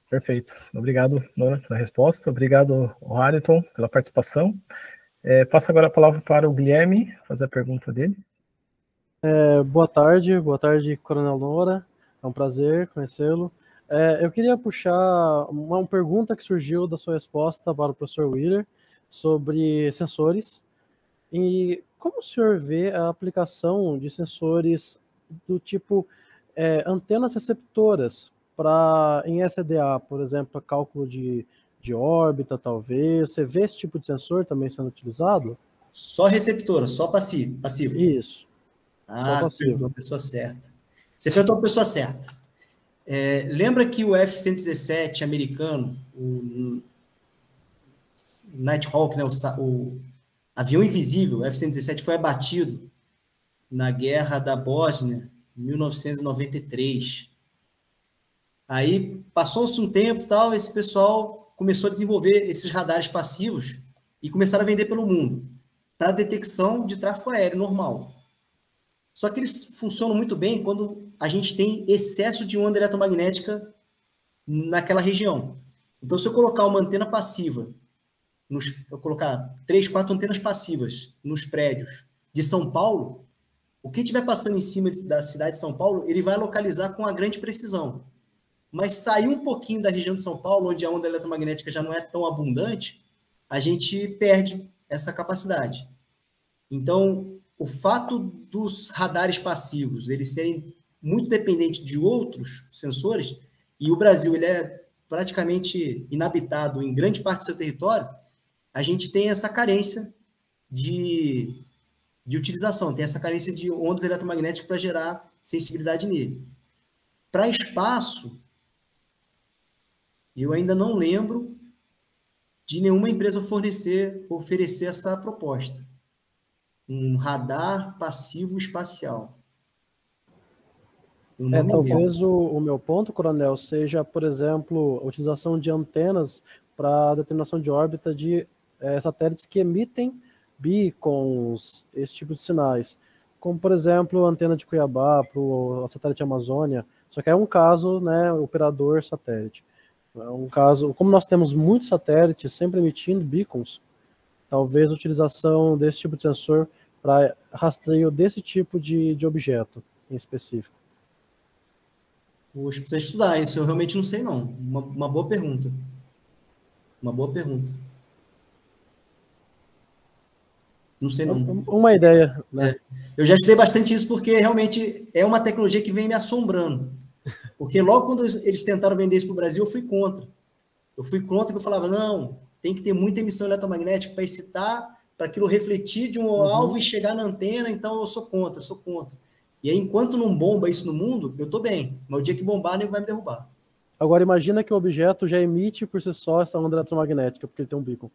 Perfeito. Obrigado, Nora, pela resposta. Obrigado, Ariton, pela participação. Passo agora a palavra para o Guilherme, fazer a pergunta dele. Boa tarde, Coronel Nora. É um prazer conhecê-lo. Eu queria puxar uma pergunta que surgiu da sua resposta para o professor Wheeler sobre sensores. E como o senhor vê a aplicação de sensores do tipo antenas receptoras em SDA, por exemplo, para cálculo de órbita, talvez? Você vê esse tipo de sensor também sendo utilizado? Só receptora, só passivo. Isso. Você perguntou a pessoa certa. Você perguntou a pessoa certa. Lembra que o F-117 americano, o Nighthawk, né, o avião invisível, o F-117, foi abatido na Guerra da Bósnia, em 1993. Aí, passou-se um tempo, tal, esse pessoal começou a desenvolver esses radares passivos e começaram a vender pelo mundo para detecção de tráfego aéreo normal. Só que eles funcionam muito bem quando a gente tem excesso de onda eletromagnética naquela região. Então, se eu colocar uma antena passiva, eu colocar 3, 4 antenas passivas nos prédios de São Paulo, o que estiver passando em cima da cidade de São Paulo, ele vai localizar com uma grande precisão. Mas sair um pouquinho da região de São Paulo, onde a onda eletromagnética já não é tão abundante, a gente perde essa capacidade. Então, o fato dos radares passivos eles serem muito dependentes de outros sensores, e o Brasil ele é praticamente inabitado em grande parte do seu território, a gente tem essa carência de utilização, tem essa carência de ondas eletromagnéticas para gerar sensibilidade nele. Para espaço, eu ainda não lembro de nenhuma empresa oferecer essa proposta. Um radar passivo espacial. Talvez o meu ponto, Coronel, seja, por exemplo, a utilização de antenas para determinação de órbita de satélites que emitem beacons, esse tipo de sinais. Como, por exemplo, a antena de Cuiabá para o satélite Amazônia, só que é um caso, né, operador satélite. É um caso, como nós temos muitos satélites sempre emitindo beacons, talvez a utilização desse tipo de sensor para rastreio desse tipo de objeto em específico. Poxa, precisa estudar isso, eu realmente não sei não. Uma boa pergunta. Uma boa pergunta. Não sei não. Uma ideia, né? Eu já estudei bastante isso porque realmente é uma tecnologia que vem me assombrando. Porque logo quando eles tentaram vender isso para o Brasil, eu fui contra. Eu fui contra, que eu falava, não, tem que ter muita emissão eletromagnética para excitar, para aquilo refletir de um alvo e chegar na antena, então eu sou contra. E aí, enquanto não bomba isso no mundo, eu estou bem. Mas o dia que bombar, nem vai me derrubar. Agora, imagina que o objeto já emite por si só essa onda eletromagnética, porque ele tem um beacon.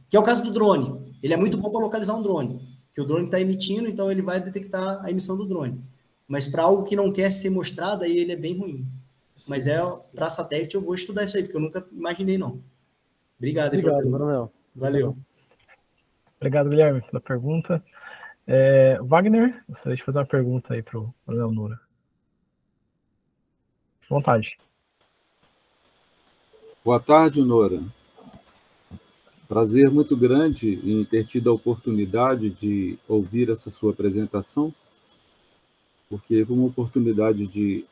Que é o caso do drone. Ele é muito bom para localizar um drone. Que o drone está emitindo, então ele vai detectar a emissão do drone. Mas para algo que não quer ser mostrado, aí ele é bem ruim. Sim. Mas para satélite eu vou estudar isso aí, porque eu nunca imaginei, não. Obrigado, Coronel. Valeu. Obrigado, Guilherme, pela pergunta. Wagner, gostaria de fazer uma pergunta aí para o Coronel Noura. À vontade. Boa tarde, Noura. Prazer muito grande em ter tido a oportunidade de ouvir essa sua apresentação, porque foi uma oportunidade de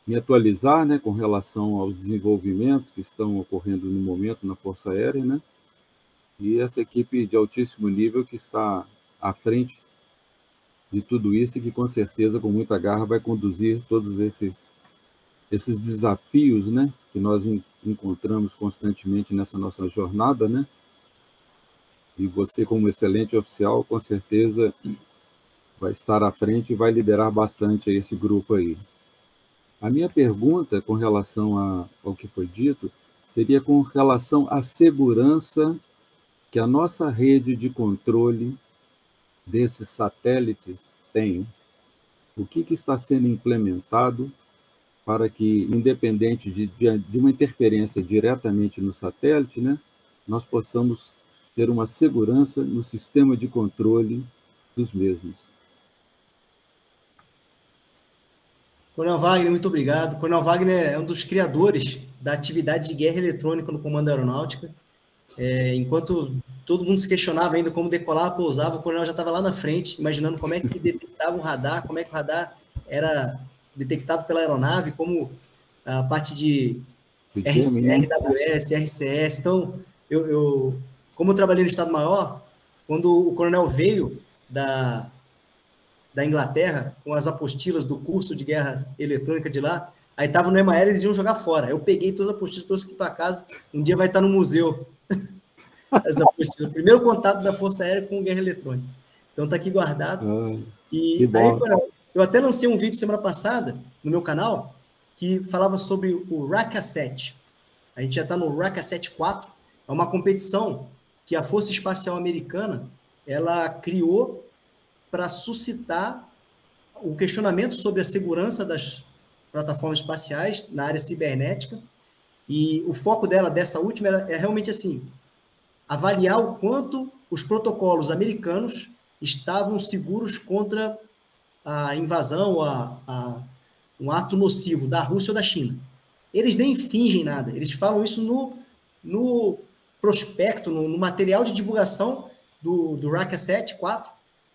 me atualizar, né, com relação aos desenvolvimentos que estão ocorrendo no momento na Força Aérea, né, e essa equipe de altíssimo nível que está à frente de tudo isso e que, com certeza, com muita garra, vai conduzir todos esses desafios, né, que nós encontramos constantemente nessa nossa jornada, né, e você, como excelente oficial, com certeza vai estar à frente e vai liderar bastante esse grupo aí. A minha pergunta com relação ao que foi dito seria com relação à segurança que a nossa rede de controle desses satélites tem. O que está sendo implementado para que, independente de uma interferência diretamente no satélite, né, nós possamos ter uma segurança no sistema de controle dos mesmos. Coronel Wagner, muito obrigado. Coronel Wagner é um dos criadores da atividade de guerra eletrônica no Comando Aeronáutica. Enquanto todo mundo se questionava ainda como decolar, pousava, o coronel já estava lá na frente, imaginando como é que detectava um radar, como é que o radar era detectado pela aeronave, como a parte de RWS, RCS. Então, como eu trabalhei no Estado-Maior, quando o coronel veio da Inglaterra, com as apostilas do curso de guerra eletrônica de lá, aí estava no EMAERA, eles iam jogar fora. Eu peguei todas as apostilas, trouxe aqui para casa, um dia vai estar no museu. Essa apostila. O primeiro contato da Força Aérea com guerra eletrônica. Então está aqui guardado. E aí, eu até lancei um vídeo semana passada no meu canal que falava sobre o Racasset. A gente já está no Racasset 4. É uma competição que a Força Espacial Americana ela criou para suscitar o questionamento sobre a segurança das plataformas espaciais na área cibernética. E o foco dessa última, é realmente assim, avaliar o quanto os protocolos americanos estavam seguros contra a invasão, um ato nocivo da Rússia ou da China. Eles nem fingem nada, eles falam isso no prospecto, no material de divulgação do Raqqa 7.4,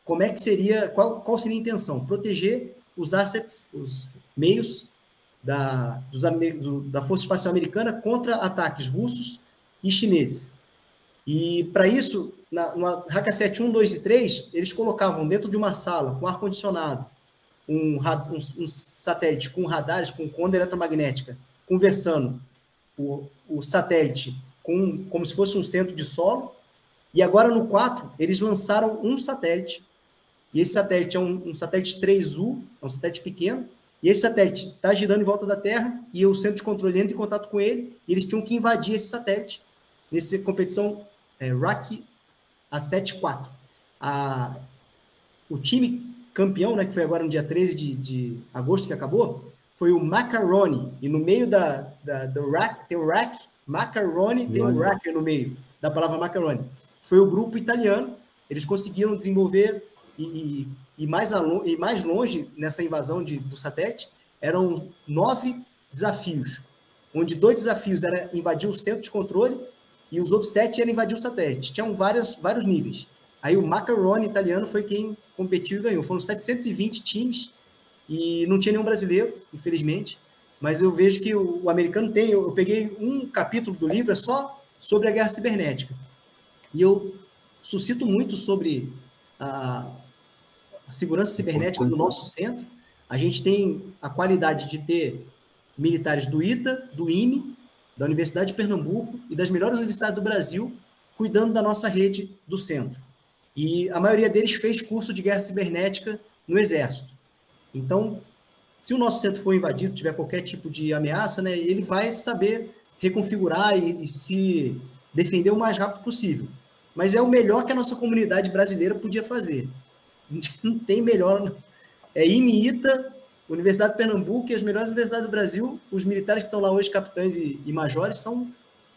como é que seria, qual seria a intenção? Proteger os assets, os meios da Força Espacial Americana contra ataques russos e chineses. E, para isso, no Raqqa 7, 1, 2 e 3, eles colocavam dentro de uma sala com ar-condicionado, um satélite com radares, com onda eletromagnética, conversando o satélite como se fosse um centro de solo. E agora, no 4, eles lançaram um satélite, e esse satélite é um satélite 3U, é um satélite pequeno, e esse satélite está girando em volta da Terra, e o centro de controle entra em contato com ele, e eles tinham que invadir esse satélite, nessa competição Raqqa 7.4. O time campeão, né, que foi agora no dia 13 de agosto que acabou, foi o Macaroni, e no meio do Raqqa, tem o Raqqa, Macaroni, tem o Raqqa no meio da palavra Macaroni. Foi o grupo italiano, eles conseguiram desenvolver e mais longe nessa invasão do satélite, eram 9 desafios, onde 2 desafios era invadir o centro de controle e os outros 7 eram invadir o satélite. Tinham vários níveis. Aí o Macaroni italiano foi quem competiu e ganhou. Foram 720 times e não tinha nenhum brasileiro, infelizmente, mas eu vejo que o americano tem. Eu peguei um capítulo do livro só sobre a guerra cibernética. E eu suscito muito sobre a segurança cibernética do nosso centro. A gente tem a qualidade de ter militares do ITA, do IME, da Universidade de Pernambuco e das melhores universidades do Brasil cuidando da nossa rede do centro. E a maioria deles fez curso de guerra cibernética no Exército. Então, se o nosso centro for invadido, tiver qualquer tipo de ameaça, né, ele vai saber reconfigurar e se defender o mais rápido possível. Mas é o melhor que a nossa comunidade brasileira podia fazer. Não tem melhor. É IME-ITA, Universidade de Pernambuco e as melhores universidades do Brasil. Os militares que estão lá hoje, capitães e majores, são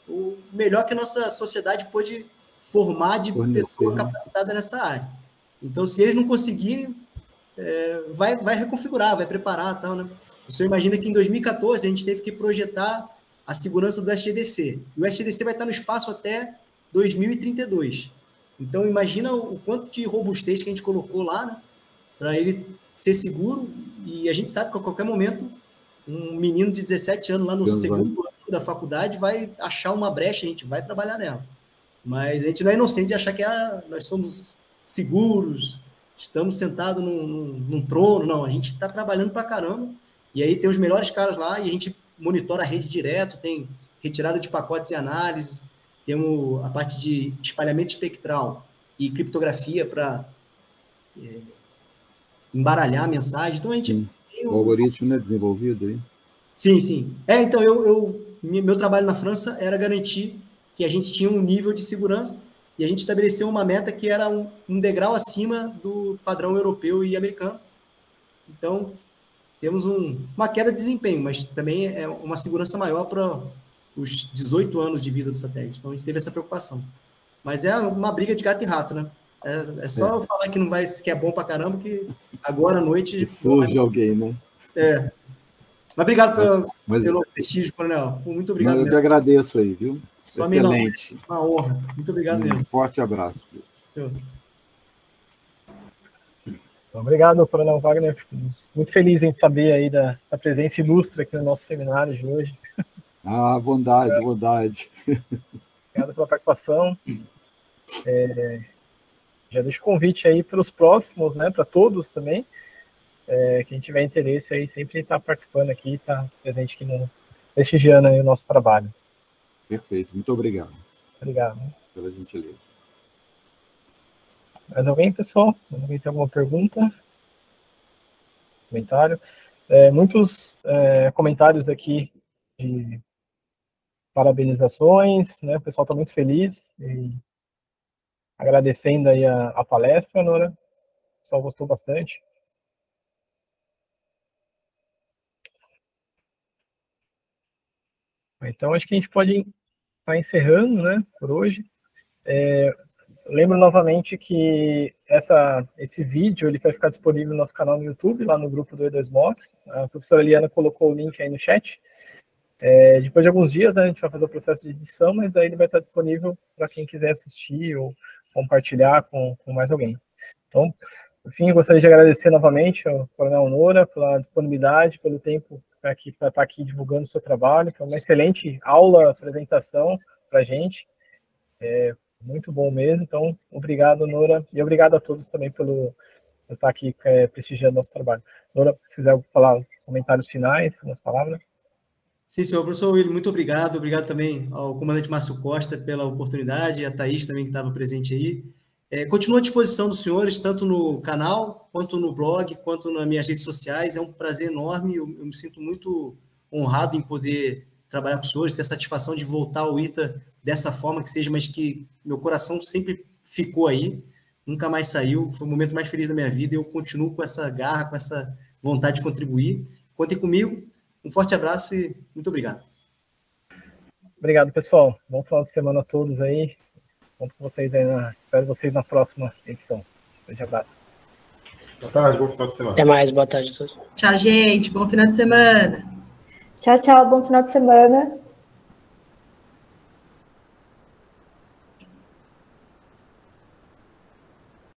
o melhor que a nossa sociedade pôde formar de pessoa capacitada nessa área. Então, se eles não conseguirem, vai reconfigurar, vai preparar tal, né? O senhor imagina que em 2014 a gente teve que projetar a segurança do SGDC. E o SGDC vai estar no espaço até 2032. Então, imagina o quanto de robustez que a gente colocou lá, né, para ele ser seguro. E a gente sabe que a qualquer momento um menino de 17 anos lá no segundo ano da faculdade vai achar uma brecha, a gente vai trabalhar nela. Mas a gente não é inocente de achar que nós somos seguros, estamos sentados num trono. Não, a gente está trabalhando para caramba. E aí tem os melhores caras lá e a gente monitora a rede direto, tem retirada de pacotes e análise, temos a parte de espalhamento espectral e criptografia para embaralhar a mensagem. Então, a gente... O algoritmo é desenvolvido aí? Sim, sim. Então, meu trabalho na França era garantir que a gente tinha um nível de segurança e a gente estabeleceu uma meta que era um degrau acima do padrão europeu e americano. Então, temos uma queda de desempenho, mas também é uma segurança maior para os 18 anos de vida do satélite. Então, a gente teve essa preocupação. Mas é uma briga de gato e rato, né? É só eu falar que é bom pra caramba, que agora à noite... Surge alguém, né? Mas obrigado pelo prestígio, Coronel. Muito obrigado mesmo. Eu que agradeço aí, viu? Só excelente. Uma honra. Muito obrigado mesmo. Forte abraço. Senhor. Obrigado, Coronel Wagner. Muito feliz em saber aí dessa presença ilustre aqui no nosso seminário de hoje. Bondade. Obrigado pela participação. Já deixo o convite aí para os próximos, né, para todos também. Quem tiver interesse aí sempre está participando aqui, está presente aqui prestigiando aí o nosso trabalho. Perfeito, muito obrigado. Obrigado. Pela gentileza. Mais alguém, pessoal? Mais alguém tem alguma pergunta? Comentário? Muitos comentários aqui de parabenizações, né? O pessoal está muito feliz e agradecendo aí a palestra, Nora. O pessoal gostou bastante. Então, acho que a gente pode estar encerrando, né, por hoje. lembro novamente que esse vídeo ele vai ficar disponível no nosso canal no YouTube, lá no grupo do E2Moc. A professora Eliana colocou o link aí no chat. Depois de alguns dias, né, a gente vai fazer o processo de edição, mas daí ele vai estar disponível para quem quiser assistir ou compartilhar com mais alguém. Então, por fim, eu gostaria de agradecer novamente ao Coronel Nora pela disponibilidade, para estar aqui divulgando o seu trabalho. Foi uma excelente aula, apresentação para a gente. Muito bom mesmo. Então, obrigado, Nora, e obrigado a todos também por estar aqui prestigiando nosso trabalho. Nora, se quiser falar comentários finais, umas palavras. Sim, senhor. Professor William, muito obrigado. Obrigado também ao comandante Márcio Costa pela oportunidade, a Thaís também que estava presente aí. Continuo à disposição dos senhores, tanto no canal, quanto no blog, quanto nas minhas redes sociais. É um prazer enorme. Eu me sinto muito honrado em poder trabalhar com os senhores, ter a satisfação de voltar ao ITA dessa forma que seja, mas que meu coração sempre ficou aí, nunca mais saiu. Foi o momento mais feliz da minha vida e eu continuo com essa garra, com essa vontade de contribuir. Contem comigo. Um forte abraço e muito obrigado. Obrigado, pessoal. Bom final de semana a todos aí. Conto com vocês aí. Espero vocês na próxima edição. Um grande abraço. Boa tarde, bom final de semana. Até mais, boa tarde a todos. Tchau, gente. Bom final de semana. Tchau, tchau. Bom final de semana.